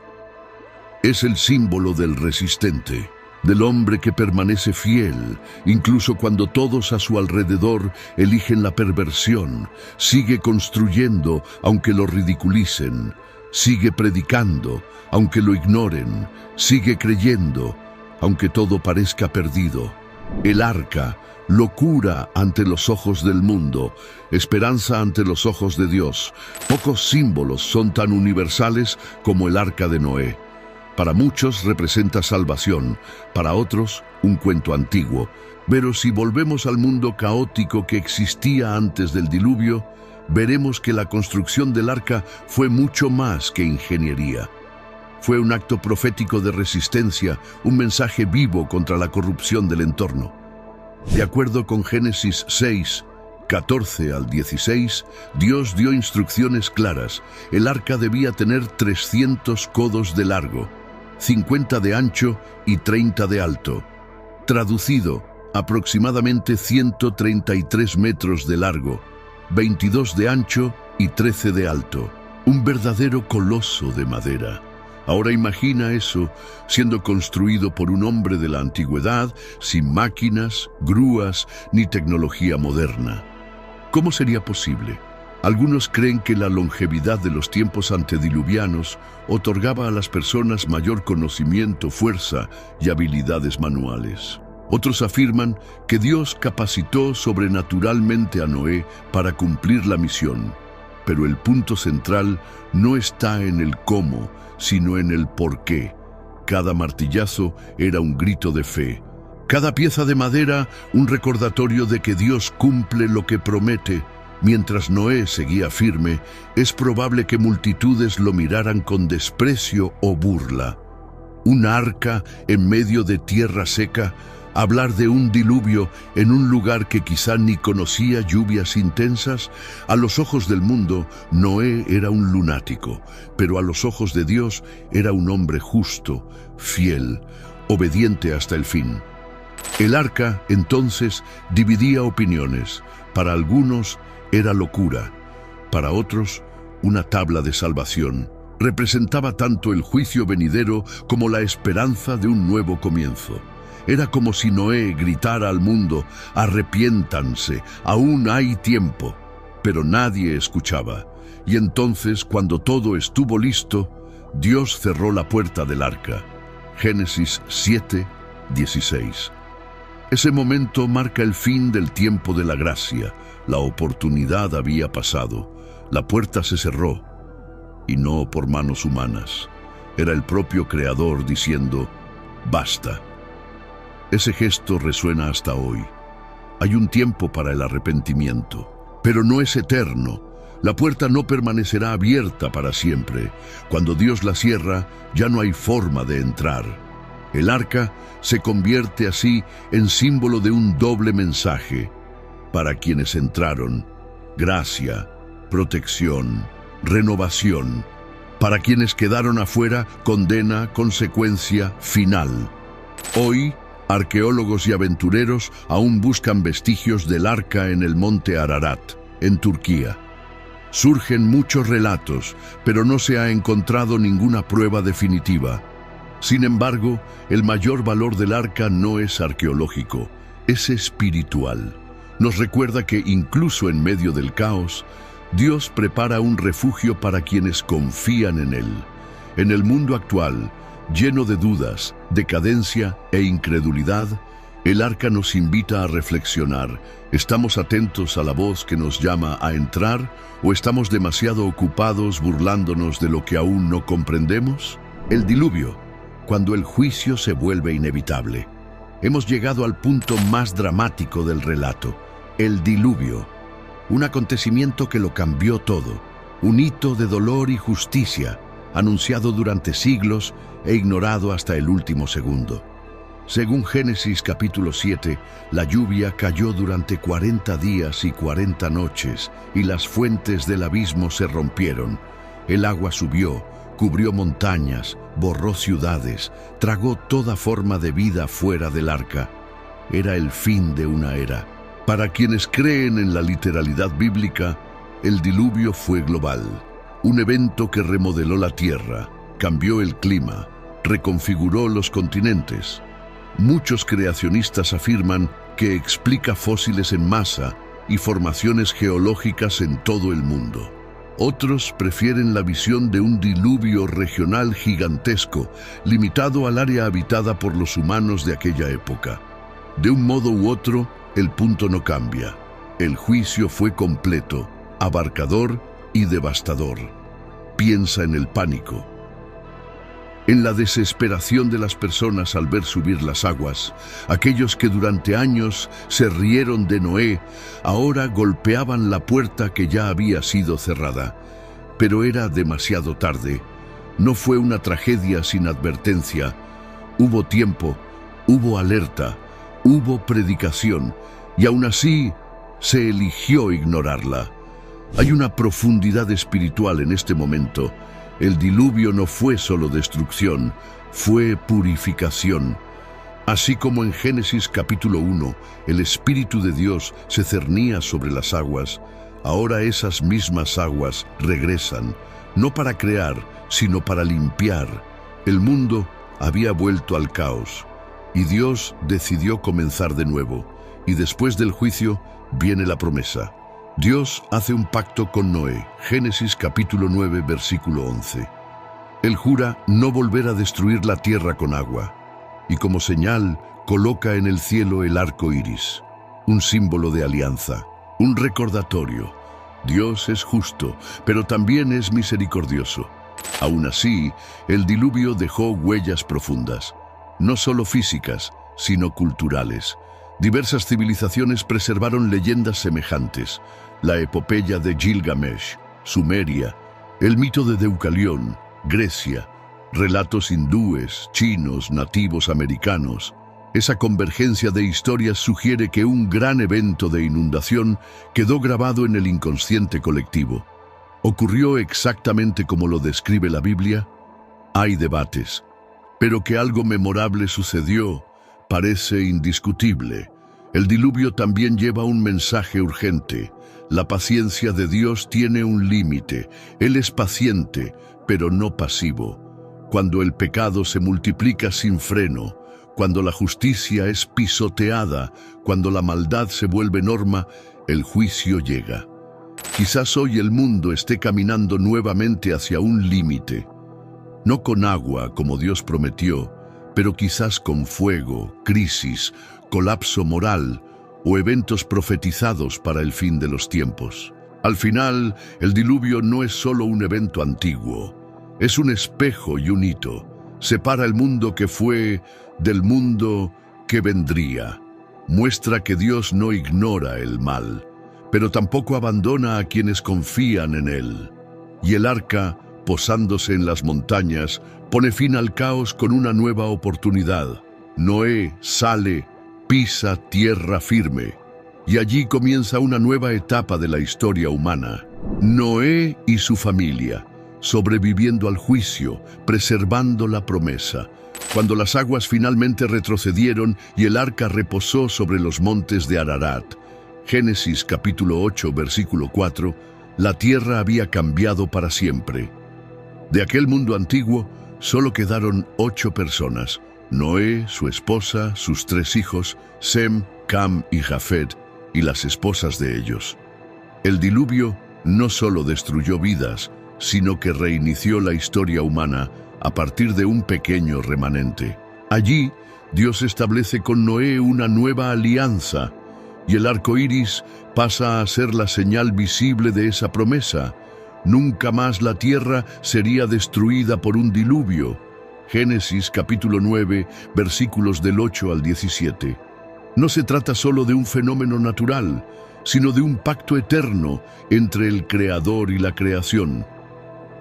Es el símbolo del resistente, del hombre que permanece fiel, incluso cuando todos a su alrededor eligen la perversión. Sigue construyendo, aunque lo ridiculicen. Sigue predicando, aunque lo ignoren. Sigue creyendo, aunque todo parezca perdido. El arca, locura ante los ojos del mundo, esperanza ante los ojos de Dios. Pocos símbolos son tan universales como el arca de Noé. Para muchos representa salvación, para otros un cuento antiguo. Pero si volvemos al mundo caótico que existía antes del diluvio, veremos que la construcción del arca fue mucho más que ingeniería. Fue un acto profético de resistencia, un mensaje vivo contra la corrupción del entorno. De acuerdo con Génesis 6, 14 al 16, Dios dio instrucciones claras. El arca debía tener 300 codos de largo, 50 de ancho y 30 de alto. Traducido, aproximadamente 133 metros de largo, 22 de ancho y 13 de alto. Un verdadero coloso de madera. Ahora imagina eso siendo construido por un hombre de la antigüedad, sin máquinas, grúas ni tecnología moderna. ¿Cómo sería posible? Algunos creen que la longevidad de los tiempos antediluvianos otorgaba a las personas mayor conocimiento, fuerza y habilidades manuales. Otros afirman que Dios capacitó sobrenaturalmente a Noé para cumplir la misión, pero el punto central no está en el cómo, sino en el por qué. Cada martillazo era un grito de fe. Cada pieza de madera, un recordatorio de que Dios cumple lo que promete. Mientras Noé seguía firme, es probable que multitudes lo miraran con desprecio o burla. Un arca en medio de tierra seca, hablar de un diluvio en un lugar que quizá ni conocía lluvias intensas. A los ojos del mundo, Noé era un lunático, pero a los ojos de Dios era un hombre justo, fiel, obediente hasta el fin. El arca, entonces, dividía opiniones. Para algunos era locura, para otros una tabla de salvación. Representaba tanto el juicio venidero como la esperanza de un nuevo comienzo. Era como si Noé gritara al mundo: arrepiéntanse, aún hay tiempo. Pero nadie escuchaba. Y entonces, cuando todo estuvo listo, Dios cerró la puerta del arca. Génesis 7, 16. Ese momento marca el fin del tiempo de la gracia. La oportunidad había pasado. La puerta se cerró, y no por manos humanas. Era el propio Creador diciendo: basta. Ese gesto resuena hasta hoy. Hay un tiempo para el arrepentimiento, pero no es eterno. La puerta no permanecerá abierta para siempre. Cuando Dios la cierra, ya no hay forma de entrar. El arca se convierte así en símbolo de un doble mensaje. Para quienes entraron, gracia, protección, renovación. Para quienes quedaron afuera, condena, consecuencia, final. Hoy, arqueólogos y aventureros aún buscan vestigios del arca en el monte Ararat, en Turquía. Surgen muchos relatos, pero no se ha encontrado ninguna prueba definitiva. Sin embargo, el mayor valor del arca no es arqueológico, es espiritual. Nos recuerda que incluso en medio del caos, Dios prepara un refugio para quienes confían en Él. En el mundo actual, lleno de dudas, decadencia e incredulidad, el arca nos invita a reflexionar. ¿Estamos atentos a la voz que nos llama a entrar o estamos demasiado ocupados burlándonos de lo que aún no comprendemos? El diluvio, cuando el juicio se vuelve inevitable. Hemos llegado al punto más dramático del relato, el diluvio, un acontecimiento que lo cambió todo, un hito de dolor y justicia, anunciado durante siglos e ignorado hasta el último segundo. Según Génesis capítulo 7, la lluvia cayó durante 40 días y 40 noches, y las fuentes del abismo se rompieron. El agua subió, cubrió montañas, borró ciudades, tragó toda forma de vida fuera del arca. Era el fin de una era. Para quienes creen en la literalidad bíblica, el diluvio fue global. Un evento que remodeló la tierra, cambió el clima, reconfiguró los continentes. Muchos creacionistas afirman que explica fósiles en masa y formaciones geológicas en todo el mundo. Otros prefieren la visión de un diluvio regional gigantesco, limitado al área habitada por los humanos de aquella época. De un modo u otro, el punto no cambia. El juicio fue completo, abarcador y devastador. Piensa en el pánico, en la desesperación de las personas al ver subir las aguas. Aquellos que durante años se rieron de Noé, ahora golpeaban la puerta que ya había sido cerrada. Pero era demasiado tarde. No fue una tragedia sin advertencia. Hubo tiempo, hubo alerta, hubo predicación, y aún así se eligió ignorarla. Hay una profundidad espiritual en este momento. El diluvio no fue solo destrucción, fue purificación. Así como en Génesis capítulo 1, el Espíritu de Dios se cernía sobre las aguas, ahora esas mismas aguas regresan, no para crear, sino para limpiar. El mundo había vuelto al caos, y Dios decidió comenzar de nuevo, y después del juicio viene la promesa. Dios hace un pacto con Noé, Génesis capítulo 9, versículo 11. Él jura no volver a destruir la tierra con agua, y como señal coloca en el cielo el arco iris, un símbolo de alianza, un recordatorio. Dios es justo, pero también es misericordioso. Aún así, el diluvio dejó huellas profundas, no solo físicas, sino culturales. Diversas civilizaciones preservaron leyendas semejantes. La epopeya de Gilgamesh, Sumeria, el mito de Deucalión, Grecia, relatos hindúes, chinos, nativos americanos. Esa convergencia de historias sugiere que un gran evento de inundación quedó grabado en el inconsciente colectivo. ¿Ocurrió exactamente como lo describe la Biblia? Hay debates, pero que algo memorable sucedió parece indiscutible. El diluvio también lleva un mensaje urgente. La paciencia de Dios tiene un límite. Él es paciente, pero no pasivo. Cuando el pecado se multiplica sin freno, cuando la justicia es pisoteada, cuando la maldad se vuelve norma, el juicio llega. Quizás hoy el mundo esté caminando nuevamente hacia un límite. No con agua, como Dios prometió, pero quizás con fuego, crisis, colapso moral o eventos profetizados para el fin de los tiempos. Al final, el diluvio no es solo un evento antiguo, es un espejo y un hito. Separa el mundo que fue del mundo que vendría. Muestra que Dios no ignora el mal, pero tampoco abandona a quienes confían en él. Y el arca, posándose en las montañas, pone fin al caos con una nueva oportunidad. Noé sale, pisa tierra firme, y allí comienza una nueva etapa de la historia humana. Noé y su familia, sobreviviendo al juicio, preservando la promesa. Cuando las aguas finalmente retrocedieron y el arca reposó sobre los montes de Ararat, Génesis capítulo 8, versículo 4, la tierra había cambiado para siempre. De aquel mundo antiguo solo quedaron 8 personas: Noé, su esposa, sus 3 hijos, Sem, Cam y Jafet, y las esposas de ellos. El diluvio no solo destruyó vidas, sino que reinició la historia humana a partir de un pequeño remanente. Allí, Dios establece con Noé una nueva alianza, y el arco iris pasa a ser la señal visible de esa promesa. Nunca más la tierra sería destruida por un diluvio. Génesis capítulo 9, versículos del 8 al 17. No se trata solo de un fenómeno natural, sino de un pacto eterno entre el Creador y la creación.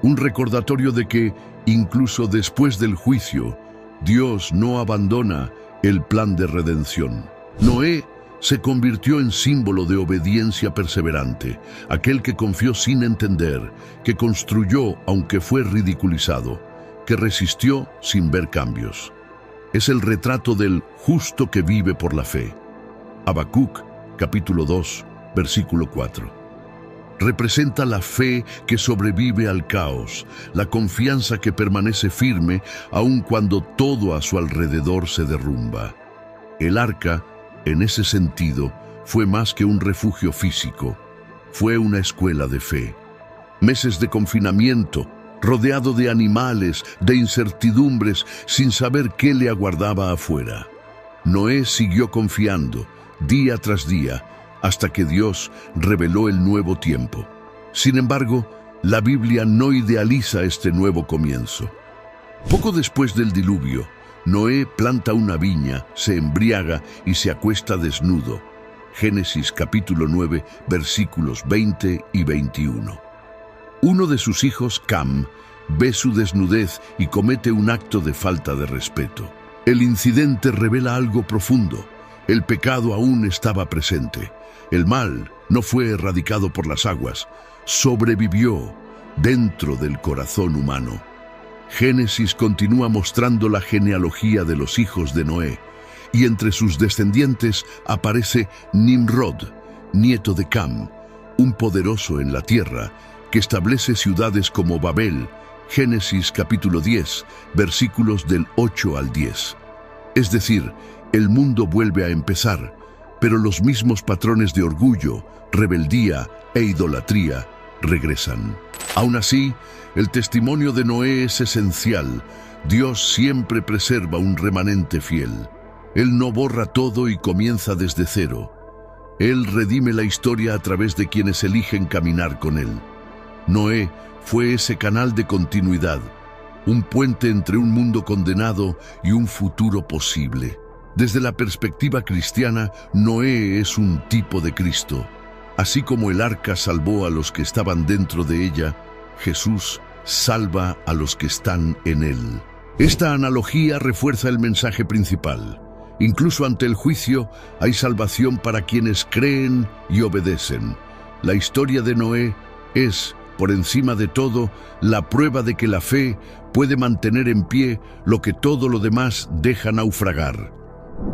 Un recordatorio de que, incluso después del juicio, Dios no abandona el plan de redención. Noé se convirtió en símbolo de obediencia perseverante, aquel que confió sin entender, que construyó aunque fue ridiculizado, que resistió sin ver cambios. Es el retrato del justo que vive por la fe. Habacuc, capítulo 2, versículo 4. Representa la fe que sobrevive al caos, la confianza que permanece firme aun cuando todo a su alrededor se derrumba. El arca, en ese sentido, fue más que un refugio físico, fue una escuela de fe. Meses de confinamiento, rodeado de animales, de incertidumbres, sin saber qué le aguardaba afuera. Noé siguió confiando, día tras día, hasta que Dios reveló el nuevo tiempo. Sin embargo, la Biblia no idealiza este nuevo comienzo. Poco después del diluvio, Noé planta una viña, se embriaga y se acuesta desnudo. Génesis capítulo 9, versículos 20 y 21. Uno de sus hijos, Cam, ve su desnudez y comete un acto de falta de respeto. El incidente revela algo profundo. El pecado aún estaba presente. El mal no fue erradicado por las aguas, sobrevivió dentro del corazón humano. Génesis continúa mostrando la genealogía de los hijos de Noé, y entre sus descendientes aparece Nimrod, nieto de Cam, un poderoso en la tierra, que establece ciudades como Babel, Génesis capítulo 10, versículos del 8 al 10. Es decir, el mundo vuelve a empezar, pero los mismos patrones de orgullo, rebeldía e idolatría regresan. Aún así, el testimonio de Noé es esencial. Dios siempre preserva un remanente fiel. Él no borra todo y comienza desde cero. Él redime la historia a través de quienes eligen caminar con Él. Noé fue ese canal de continuidad, un puente entre un mundo condenado y un futuro posible. Desde la perspectiva cristiana, Noé es un tipo de Cristo. Así como el arca salvó a los que estaban dentro de ella, Jesús salva a los que están en Él. Esta analogía refuerza el mensaje principal. Incluso ante el juicio, hay salvación para quienes creen y obedecen. La historia de Noé es, por encima de todo, la prueba de que la fe puede mantener en pie lo que todo lo demás deja naufragar.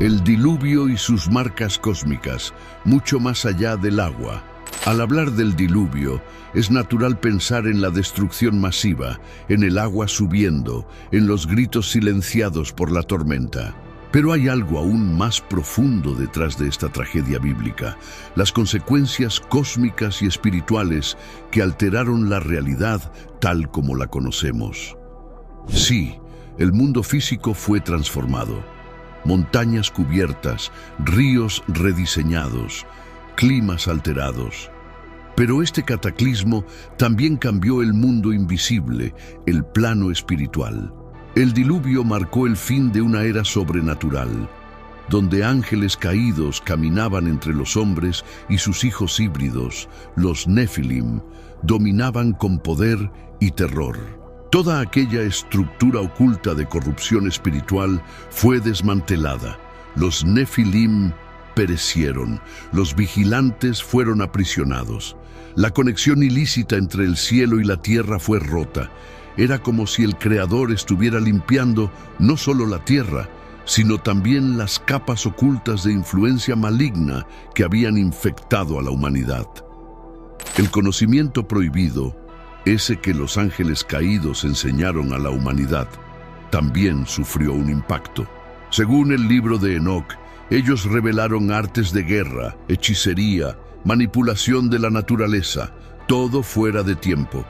El diluvio y sus marcas cósmicas, mucho más allá del agua. Al hablar del diluvio, es natural pensar en la destrucción masiva, en el agua subiendo, en los gritos silenciados por la tormenta. Pero hay algo aún más profundo detrás de esta tragedia bíblica, las consecuencias cósmicas y espirituales que alteraron la realidad tal como la conocemos. Sí, el mundo físico fue transformado. Montañas cubiertas, ríos rediseñados, climas alterados. Pero este cataclismo también cambió el mundo invisible, el plano espiritual. El diluvio marcó el fin de una era sobrenatural, donde ángeles caídos caminaban entre los hombres y sus hijos híbridos, los Nefilim, dominaban con poder y terror. Toda aquella estructura oculta de corrupción espiritual fue desmantelada. Los Nefilim perecieron, los vigilantes fueron aprisionados. La conexión ilícita entre el cielo y la tierra fue rota. Era como si el Creador estuviera limpiando no solo la tierra, sino también las capas ocultas de influencia maligna que habían infectado a la humanidad. El conocimiento prohibido, ese que los ángeles caídos enseñaron a la humanidad, también sufrió un impacto. Según el libro de Enoc, ellos revelaron artes de guerra, hechicería, manipulación de la naturaleza, todo fuera de tiempo.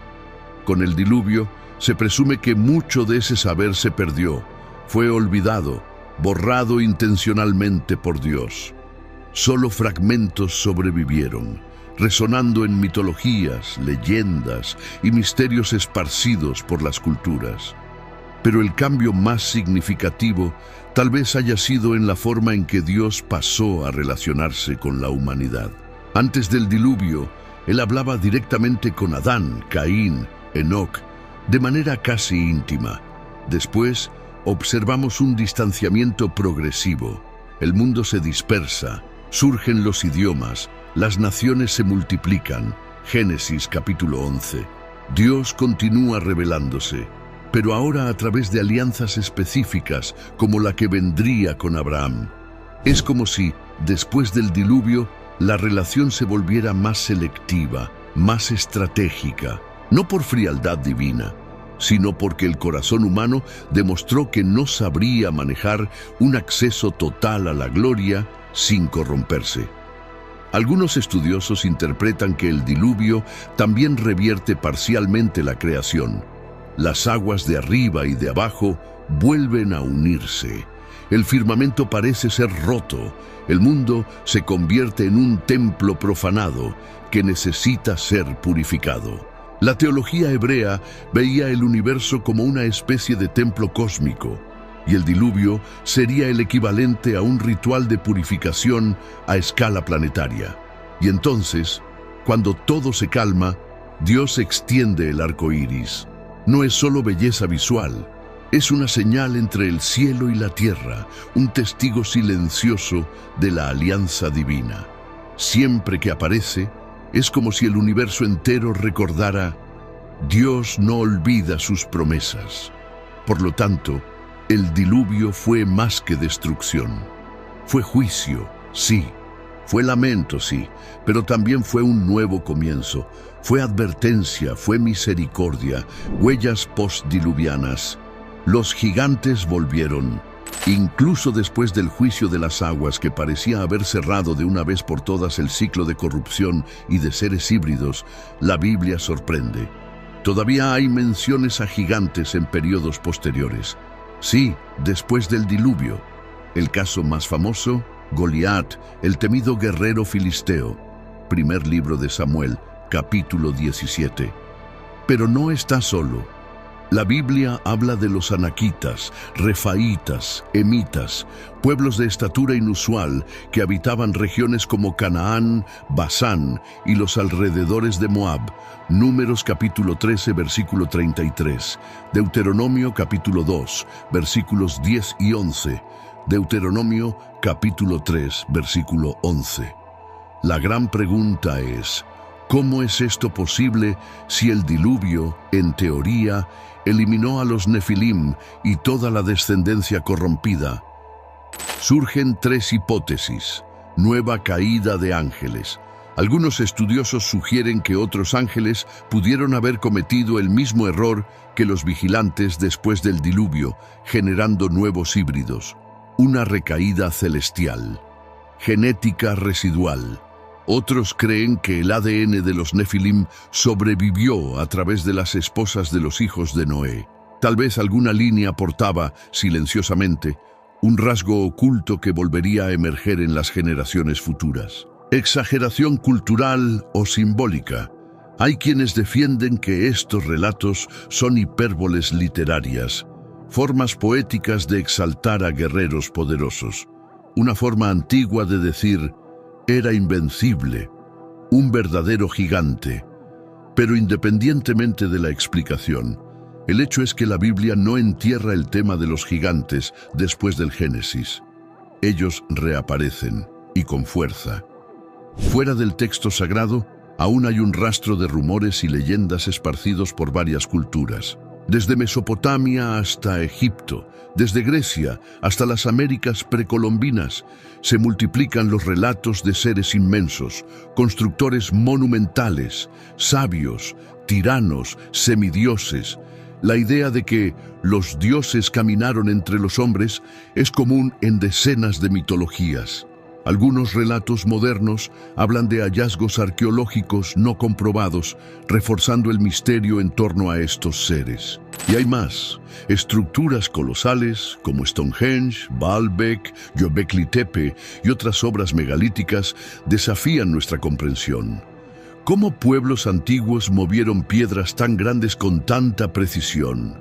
Con el diluvio, se presume que mucho de ese saber se perdió, fue olvidado, borrado intencionalmente por Dios. Solo fragmentos sobrevivieron, resonando en mitologías, leyendas y misterios esparcidos por las culturas. Pero el cambio más significativo tal vez haya sido en la forma en que Dios pasó a relacionarse con la humanidad. Antes del diluvio, Él hablaba directamente con Adán, Caín, Enoc, de manera casi íntima. Después, observamos un distanciamiento progresivo. El mundo se dispersa, surgen los idiomas, las naciones se multiplican. Génesis capítulo 11. Dios continúa revelándose, pero ahora a través de alianzas específicas como la que vendría con Abraham. Es como si, después del diluvio, la relación se volviera más selectiva. más estratégica, no por frialdad divina, sino porque el corazón humano demostró que no sabría manejar un acceso total a la gloria sin corromperse. Algunos estudiosos interpretan que el diluvio también revierte parcialmente la creación. Las aguas de arriba y de abajo vuelven a unirse. El firmamento parece ser roto. El mundo se convierte en un templo profanado que necesita ser purificado. La teología hebrea veía el universo como una especie de templo cósmico, y el diluvio sería el equivalente a un ritual de purificación a escala planetaria. Y entonces, cuando todo se calma, Dios extiende el arco iris. No es solo belleza visual, es una señal entre el cielo y la tierra, un testigo silencioso de la alianza divina. Siempre que aparece, es como si el universo entero recordara: Dios no olvida sus promesas. Por lo tanto, el diluvio fue más que destrucción. Fue juicio, sí. Fue lamento, sí, pero también fue un nuevo comienzo. Fue advertencia, fue misericordia, huellas postdiluvianas. Los gigantes volvieron. Incluso después del juicio de las aguas, que parecía haber cerrado de una vez por todas el ciclo de corrupción y de seres híbridos, la Biblia sorprende. Todavía hay menciones a gigantes en periodos posteriores. Sí, después del diluvio. El caso más famoso, Goliat, el temido guerrero filisteo. Primer libro de Samuel, capítulo 17. Pero no está solo. La Biblia habla de los anaquitas, refaítas, emitas, pueblos de estatura inusual que habitaban regiones como Canaán, Basán y los alrededores de Moab. Números capítulo 13, versículo 33. Deuteronomio capítulo 2, versículos 10 y 11. Deuteronomio capítulo 3, versículo 11. La gran pregunta es: ¿cómo es esto posible si el diluvio, en teoría, eliminó a los Nefilim y toda la descendencia corrompida? Surgen tres hipótesis. Nueva caída de ángeles. Algunos estudiosos sugieren que otros ángeles pudieron haber cometido el mismo error que los vigilantes después del diluvio, generando nuevos híbridos. Una recaída celestial. Genética residual. Otros creen que el ADN de los Nefilim sobrevivió a través de las esposas de los hijos de Noé. Tal vez alguna línea portaba, silenciosamente, un rasgo oculto que volvería a emerger en las generaciones futuras. Exageración cultural o simbólica. Hay quienes defienden que estos relatos son hipérboles literarias, formas poéticas de exaltar a guerreros poderosos. Una forma antigua de decir: era invencible, un verdadero gigante. Pero independientemente de la explicación, el hecho es que la Biblia no entierra el tema de los gigantes después del Génesis. Ellos reaparecen, y con fuerza. Fuera del texto sagrado, aún hay un rastro de rumores y leyendas esparcidos por varias culturas. Desde Mesopotamia hasta Egipto, desde Grecia hasta las Américas precolombinas, se multiplican los relatos de seres inmensos, constructores monumentales, sabios, tiranos, semidioses. La idea de que los dioses caminaron entre los hombres es común en decenas de mitologías. Algunos relatos modernos hablan de hallazgos arqueológicos no comprobados, reforzando el misterio en torno a estos seres. Y hay más. Estructuras colosales como Stonehenge, Baalbek, Göbekli Tepe y otras obras megalíticas desafían nuestra comprensión. ¿Cómo pueblos antiguos movieron piedras tan grandes con tanta precisión?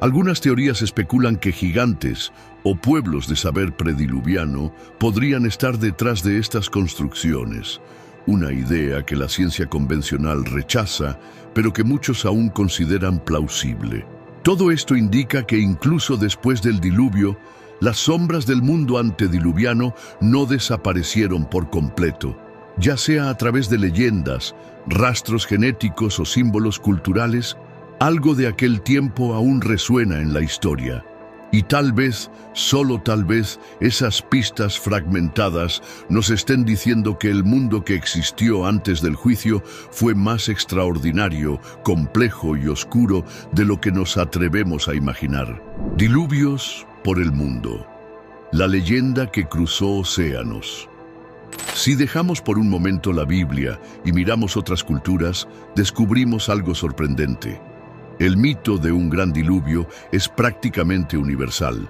Algunas teorías especulan que gigantes o pueblos de saber prediluviano podrían estar detrás de estas construcciones, una idea que la ciencia convencional rechaza, pero que muchos aún consideran plausible. Todo esto indica que incluso después del diluvio, las sombras del mundo antediluviano no desaparecieron por completo, ya sea a través de leyendas, rastros genéticos o símbolos culturales. Algo de aquel tiempo aún resuena en la historia. Y tal vez, solo tal vez, esas pistas fragmentadas nos estén diciendo que el mundo que existió antes del juicio fue más extraordinario, complejo y oscuro de lo que nos atrevemos a imaginar. Diluvios por el mundo. La leyenda que cruzó océanos. Si dejamos por un momento la Biblia y miramos otras culturas, descubrimos algo sorprendente. El mito de un gran diluvio es prácticamente universal.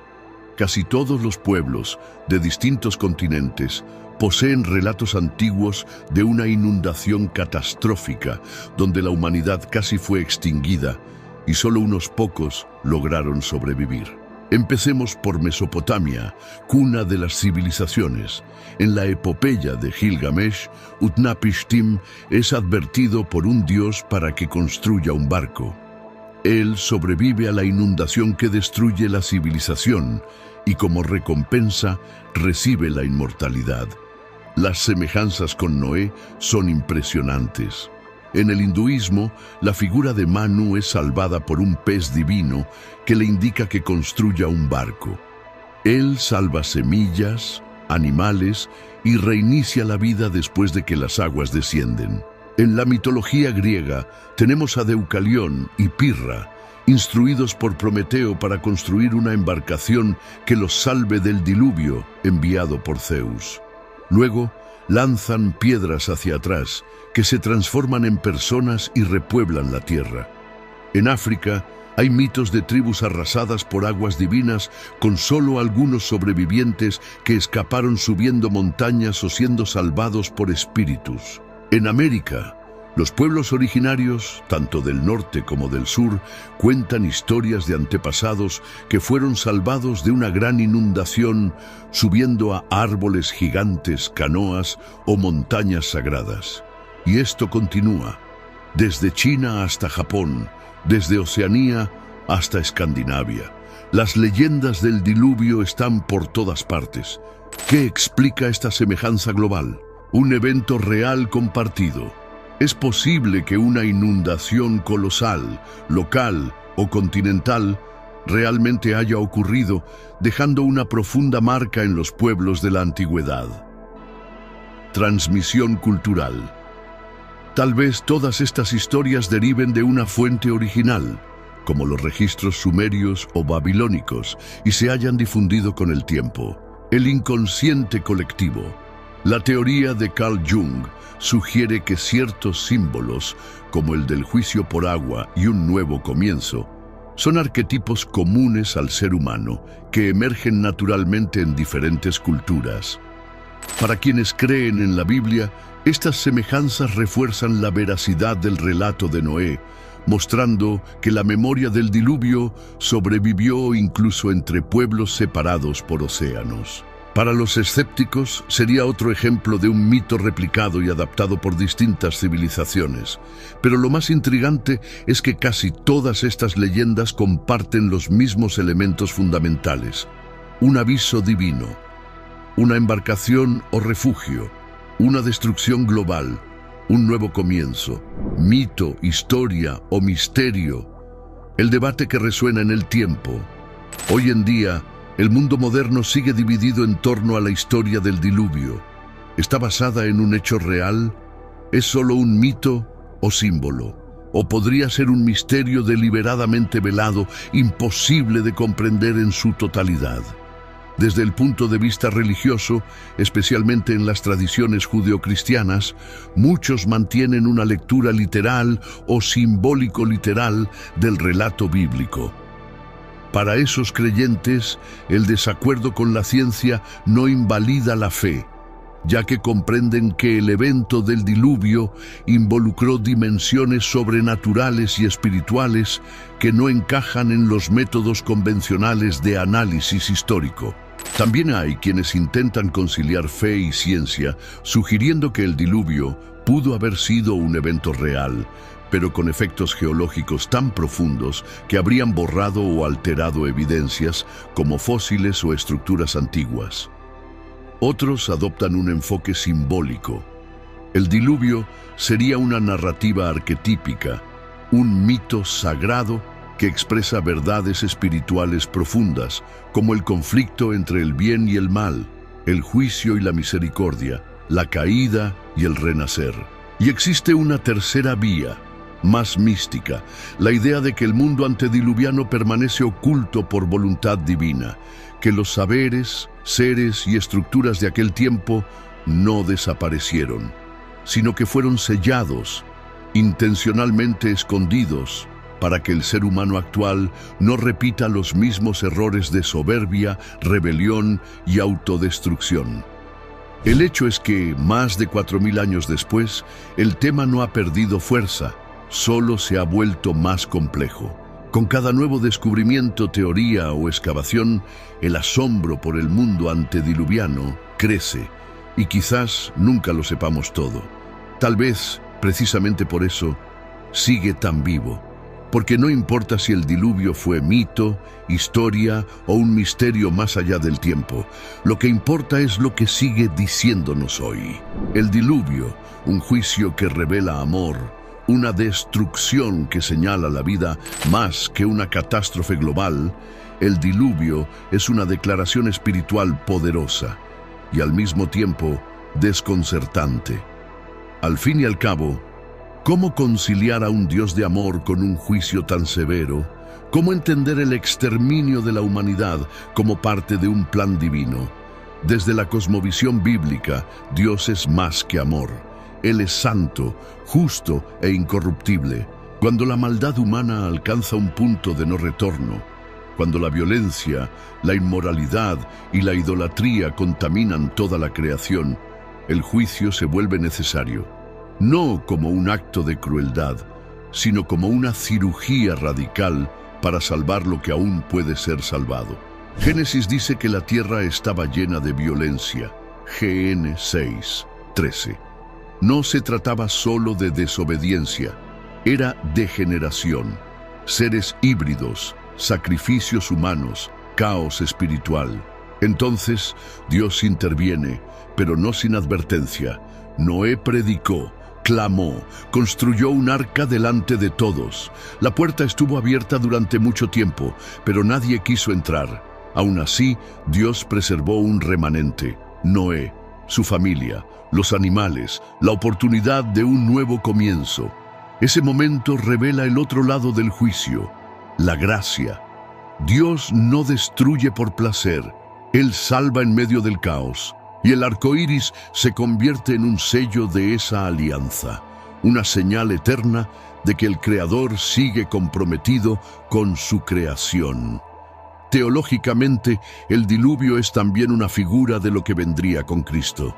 Casi todos los pueblos de distintos continentes poseen relatos antiguos de una inundación catastrófica donde la humanidad casi fue extinguida y solo unos pocos lograron sobrevivir. Empecemos por Mesopotamia, cuna de las civilizaciones. En la epopeya de Gilgamesh, Utnapishtim es advertido por un dios para que construya un barco. Él sobrevive a la inundación que destruye la civilización y como recompensa recibe la inmortalidad. Las semejanzas con Noé son impresionantes. En el hinduismo, la figura de Manu es salvada por un pez divino que le indica que construya un barco. Él salva semillas, animales y reinicia la vida después de que las aguas descienden. En la mitología griega tenemos a Deucalión y Pirra, instruidos por Prometeo para construir una embarcación que los salve del diluvio enviado por Zeus. Luego, lanzan piedras hacia atrás, que se transforman en personas y repueblan la tierra. En África, hay mitos de tribus arrasadas por aguas divinas con solo algunos sobrevivientes que escaparon subiendo montañas o siendo salvados por espíritus. En América, los pueblos originarios, tanto del norte como del sur, cuentan historias de antepasados que fueron salvados de una gran inundación subiendo a árboles gigantes, canoas o montañas sagradas. Y esto continúa, desde China hasta Japón, desde Oceanía hasta Escandinavia. Las leyendas del diluvio están por todas partes. ¿Qué explica esta semejanza global? Un evento real compartido. Es posible que una inundación colosal, local o continental realmente haya ocurrido, dejando una profunda marca en los pueblos de la antigüedad. Transmisión cultural. Tal vez todas estas historias deriven de una fuente original, como los registros sumerios o babilónicos, y se hayan difundido con el tiempo. El inconsciente colectivo. La teoría de Carl Jung sugiere que ciertos símbolos, como el del juicio por agua y un nuevo comienzo, son arquetipos comunes al ser humano que emergen naturalmente en diferentes culturas. Para quienes creen en la Biblia, estas semejanzas refuerzan la veracidad del relato de Noé, mostrando que la memoria del diluvio sobrevivió incluso entre pueblos separados por océanos. Para los escépticos, sería otro ejemplo de un mito replicado y adaptado por distintas civilizaciones. Pero lo más intrigante es que casi todas estas leyendas comparten los mismos elementos fundamentales. Un aviso divino, una embarcación o refugio, una destrucción global, un nuevo comienzo, mito, historia o misterio. El debate que resuena en el tiempo. Hoy en día, el mundo moderno sigue dividido en torno a la historia del diluvio. ¿Está basada en un hecho real? ¿Es solo un mito o símbolo? ¿O podría ser un misterio deliberadamente velado, imposible de comprender en su totalidad? Desde el punto de vista religioso, especialmente en las tradiciones judeocristianas, muchos mantienen una lectura literal o simbólico-literal del relato bíblico. Para esos creyentes, el desacuerdo con la ciencia no invalida la fe, ya que comprenden que el evento del diluvio involucró dimensiones sobrenaturales y espirituales que no encajan en los métodos convencionales de análisis histórico. También hay quienes intentan conciliar fe y ciencia, sugiriendo que el diluvio pudo haber sido un evento real, pero con efectos geológicos tan profundos que habrían borrado o alterado evidencias como fósiles o estructuras antiguas. Otros adoptan un enfoque simbólico. El diluvio sería una narrativa arquetípica, un mito sagrado que expresa verdades espirituales profundas, como el conflicto entre el bien y el mal, el juicio y la misericordia, la caída y el renacer. Y existe una tercera vía, más mística, la idea de que el mundo antediluviano permanece oculto por voluntad divina, que los saberes, seres y estructuras de aquel tiempo no desaparecieron, sino que fueron sellados, intencionalmente escondidos, para que el ser humano actual no repita los mismos errores de soberbia, rebelión y autodestrucción. El hecho es que, más de 4000 años después, el tema no ha perdido fuerza, solo se ha vuelto más complejo. Con cada nuevo descubrimiento, teoría o excavación, el asombro por el mundo antediluviano crece, y quizás nunca lo sepamos todo. Tal vez, precisamente por eso, sigue tan vivo. Porque no importa si el diluvio fue mito, historia o un misterio más allá del tiempo, lo que importa es lo que sigue diciéndonos hoy. El diluvio, un juicio que revela amor, una destrucción que señala la vida más que una catástrofe global. El diluvio es una declaración espiritual poderosa y al mismo tiempo desconcertante. Al fin y al cabo, ¿cómo conciliar a un Dios de amor con un juicio tan severo? ¿Cómo entender el exterminio de la humanidad como parte de un plan divino? Desde la cosmovisión bíblica, Dios es más que amor. Él es santo, justo e incorruptible. Cuando la maldad humana alcanza un punto de no retorno, cuando la violencia, la inmoralidad y la idolatría contaminan toda la creación, el juicio se vuelve necesario. No como un acto de crueldad, sino como una cirugía radical para salvar lo que aún puede ser salvado. Génesis dice que la tierra estaba llena de violencia. GN 6:13. No se trataba solo de desobediencia, era degeneración, seres híbridos, sacrificios humanos, caos espiritual. Entonces Dios interviene, pero no sin advertencia. Noé predicó, clamó, construyó un arca delante de todos. La puerta estuvo abierta durante mucho tiempo, pero nadie quiso entrar. Aún así, Dios preservó un remanente: Noé, su familia, los animales, la oportunidad de un nuevo comienzo. Ese momento revela el otro lado del juicio, la gracia. Dios no destruye por placer, Él salva en medio del caos. Y el arco iris se convierte en un sello de esa alianza, una señal eterna de que el Creador sigue comprometido con su creación. Teológicamente, el diluvio es también una figura de lo que vendría con Cristo.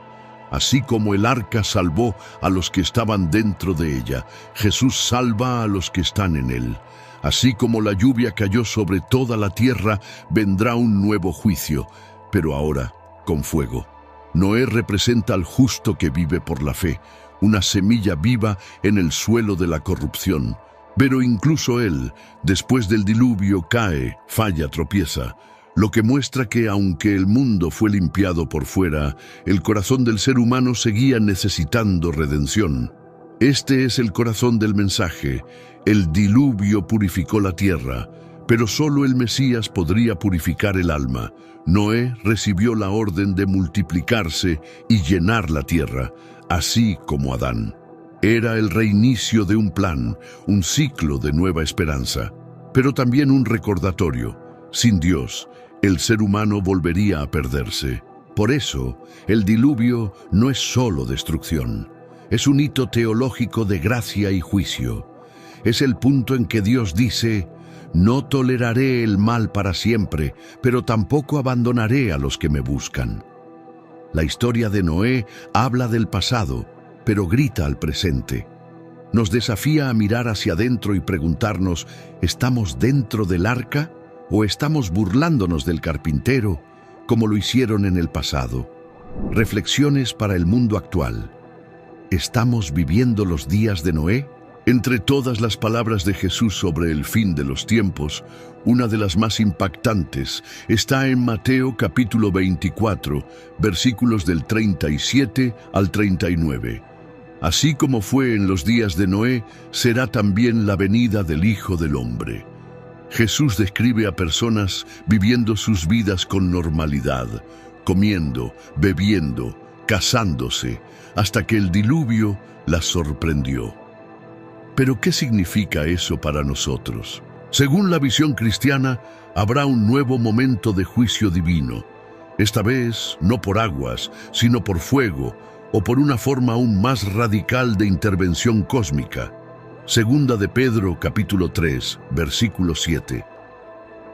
Así como el arca salvó a los que estaban dentro de ella, Jesús salva a los que están en él. Así como la lluvia cayó sobre toda la tierra, vendrá un nuevo juicio, pero ahora con fuego. Noé representa al justo que vive por la fe, una semilla viva en el suelo de la corrupción. Pero incluso él, después del diluvio, cae, falla, tropieza, lo que muestra que aunque el mundo fue limpiado por fuera, el corazón del ser humano seguía necesitando redención. Este es el corazón del mensaje. El diluvio purificó la tierra, pero solo el Mesías podría purificar el alma. Noé recibió la orden de multiplicarse y llenar la tierra, así como Adán. Era el reinicio de un plan, un ciclo de nueva esperanza, pero también un recordatorio. Sin Dios, el ser humano volvería a perderse. Por eso, el diluvio no es solo destrucción. Es un hito teológico de gracia y juicio. Es el punto en que Dios dice: no toleraré el mal para siempre, pero tampoco abandonaré a los que me buscan. La historia de Noé habla del pasado, pero grita al presente. Nos desafía a mirar hacia adentro y preguntarnos: ¿estamos dentro del arca o estamos burlándonos del carpintero, como lo hicieron en el pasado? Reflexiones para el mundo actual. ¿Estamos viviendo los días de Noé? Entre todas las palabras de Jesús sobre el fin de los tiempos, una de las más impactantes está en Mateo capítulo 24, versículos del 37 al 39. Así como fue en los días de Noé, será también la venida del Hijo del Hombre. Jesús describe a personas viviendo sus vidas con normalidad, comiendo, bebiendo, casándose, hasta que el diluvio las sorprendió. ¿Pero qué significa eso para nosotros? Según la visión cristiana, habrá un nuevo momento de juicio divino. Esta vez no por aguas, sino por fuego, o por una forma aún más radical de intervención cósmica. Segunda de Pedro, capítulo 3, versículo 7.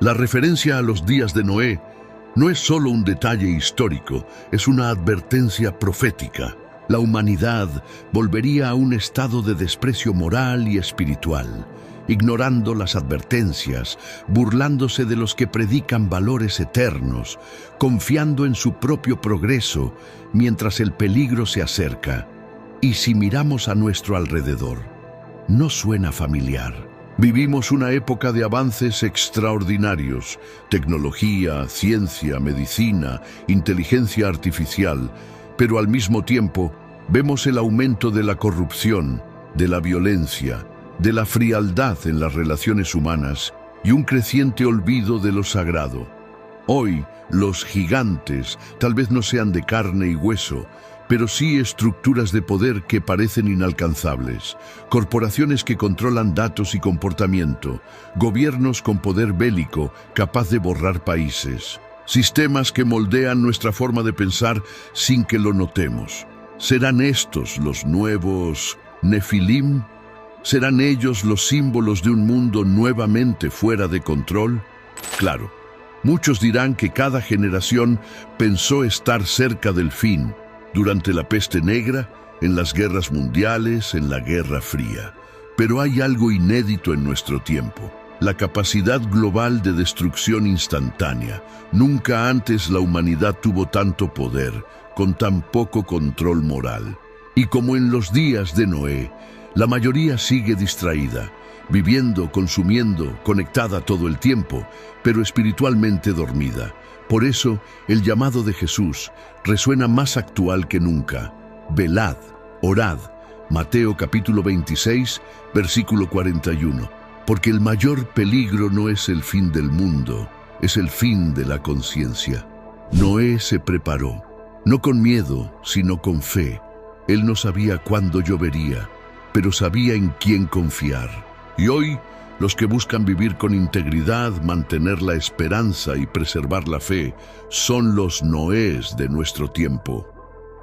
La referencia a los días de Noé no es solo un detalle histórico, es una advertencia profética. La humanidad volvería a un estado de desprecio moral y espiritual, ignorando las advertencias, burlándose de los que predican valores eternos, confiando en su propio progreso mientras el peligro se acerca. Y si miramos a nuestro alrededor, ¿no suena familiar? Vivimos una época de avances extraordinarios: tecnología, ciencia, medicina, inteligencia artificial, pero al mismo tiempo vemos el aumento de la corrupción, de la violencia, de la frialdad en las relaciones humanas y un creciente olvido de lo sagrado. Hoy, los gigantes tal vez no sean de carne y hueso, pero sí estructuras de poder que parecen inalcanzables, corporaciones que controlan datos y comportamiento, gobiernos con poder bélico capaz de borrar países, sistemas que moldean nuestra forma de pensar sin que lo notemos. ¿Serán estos los nuevos Nefilim? ¿Serán ellos los símbolos de un mundo nuevamente fuera de control? Claro, muchos dirán que cada generación pensó estar cerca del fin, durante la peste negra, en las guerras mundiales, en la Guerra Fría. Pero hay algo inédito en nuestro tiempo: la capacidad global de destrucción instantánea. Nunca antes la humanidad tuvo tanto poder, con tan poco control moral. Y como en los días de Noé, la mayoría sigue distraída, viviendo, consumiendo, conectada todo el tiempo, pero espiritualmente dormida. Por eso, el llamado de Jesús resuena más actual que nunca. Velad, orad. Mateo capítulo 26, versículo 41. Porque el mayor peligro no es el fin del mundo, es el fin de la conciencia. Noé se preparó, no con miedo, sino con fe. Él no sabía cuándo llovería, pero sabía en quién confiar. Y hoy, los que buscan vivir con integridad, mantener la esperanza y preservar la fe, son los Noés de nuestro tiempo.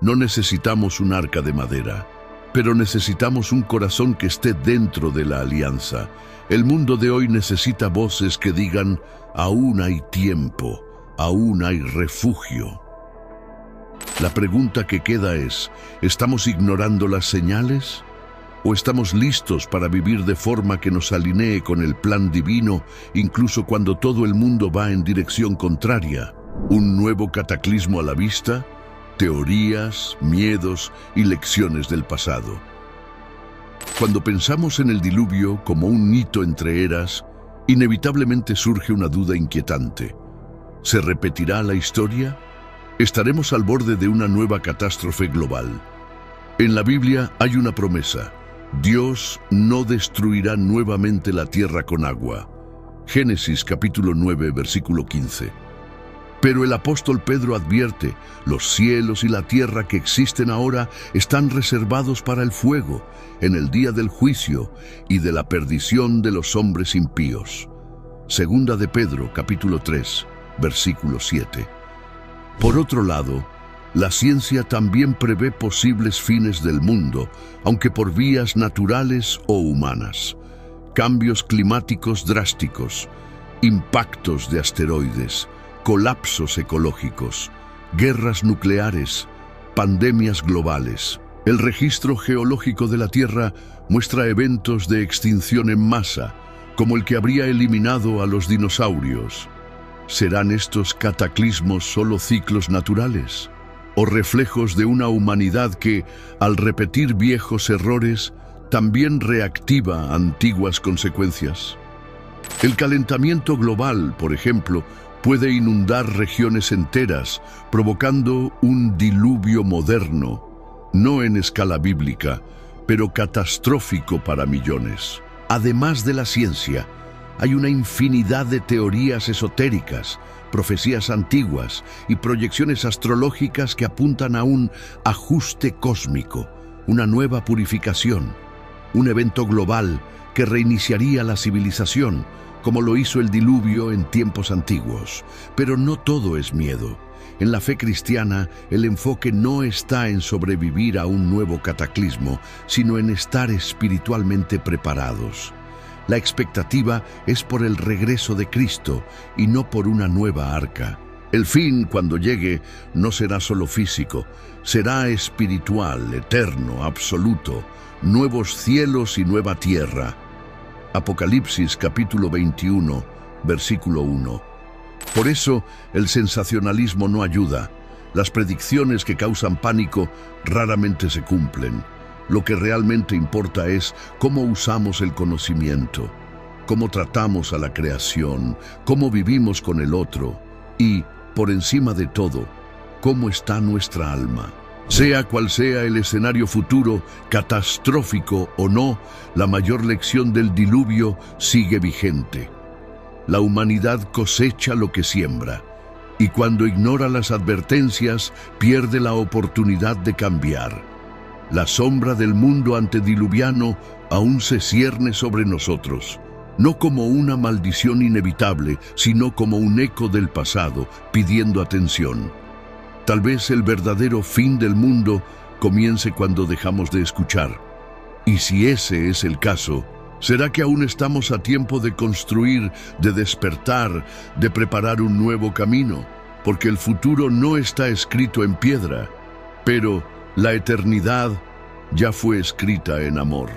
No necesitamos un arca de madera, pero necesitamos un corazón que esté dentro de la alianza. El mundo de hoy necesita voces que digan: aún hay tiempo, aún hay refugio. La pregunta que queda es: ¿estamos ignorando las señales? ¿O estamos listos para vivir de forma que nos alinee con el plan divino, incluso cuando todo el mundo va en dirección contraria? ¿Un nuevo cataclismo a la vista? Teorías, miedos y lecciones del pasado. Cuando pensamos en el diluvio como un hito entre eras, inevitablemente surge una duda inquietante. ¿Se repetirá la historia? ¿Estaremos al borde de una nueva catástrofe global? En la Biblia hay una promesa: Dios no destruirá nuevamente la tierra con agua. Génesis capítulo 9, versículo 15. Pero el apóstol Pedro advierte: los cielos y la tierra que existen ahora están reservados para el fuego, en el día del juicio y de la perdición de los hombres impíos. Segunda de Pedro capítulo 3, versículo 7. Por otro lado, la ciencia también prevé posibles fines del mundo, aunque por vías naturales o humanas. Cambios climáticos drásticos, impactos de asteroides, colapsos ecológicos, guerras nucleares, pandemias globales. El registro geológico de la Tierra muestra eventos de extinción en masa, como el que habría eliminado a los dinosaurios. ¿Serán estos cataclismos solo ciclos naturales? ¿O reflejos de una humanidad que, al repetir viejos errores, también reactiva antiguas consecuencias? El calentamiento global, por ejemplo, puede inundar regiones enteras, provocando un diluvio moderno, no en escala bíblica, pero catastrófico para millones. Además de la ciencia, Hay una infinidad de teorías esotéricas, profecías antiguas y proyecciones astrológicas que apuntan a un ajuste cósmico, una nueva purificación, un evento global que reiniciaría la civilización, como lo hizo el diluvio en tiempos antiguos. Pero no todo es miedo. En la fe cristiana, el enfoque no está en sobrevivir a un nuevo cataclismo, sino en estar espiritualmente preparados. La expectativa es por el regreso de Cristo y no por una nueva arca. El fin, cuando llegue, no será solo físico, será espiritual, eterno, absoluto, nuevos cielos y nueva tierra. Apocalipsis capítulo 21, versículo 1. Por eso, el sensacionalismo no ayuda. Las predicciones que causan pánico raramente se cumplen. Lo que realmente importa es cómo usamos el conocimiento, cómo tratamos a la creación, cómo vivimos con el otro y, por encima de todo, cómo está nuestra alma. Sea cual sea el escenario futuro, catastrófico o no, la mayor lección del diluvio sigue vigente. La humanidad cosecha lo que siembra, y cuando ignora las advertencias, pierde la oportunidad de cambiar. La sombra del mundo antediluviano aún se cierne sobre nosotros, no como una maldición inevitable, sino como un eco del pasado pidiendo atención. Tal vez el verdadero fin del mundo comience cuando dejamos de escuchar. Y si ese es el caso, ¿será que aún estamos a tiempo de construir, de despertar, de preparar un nuevo camino? Porque el futuro no está escrito en piedra, pero la eternidad ya fue escrita en amor.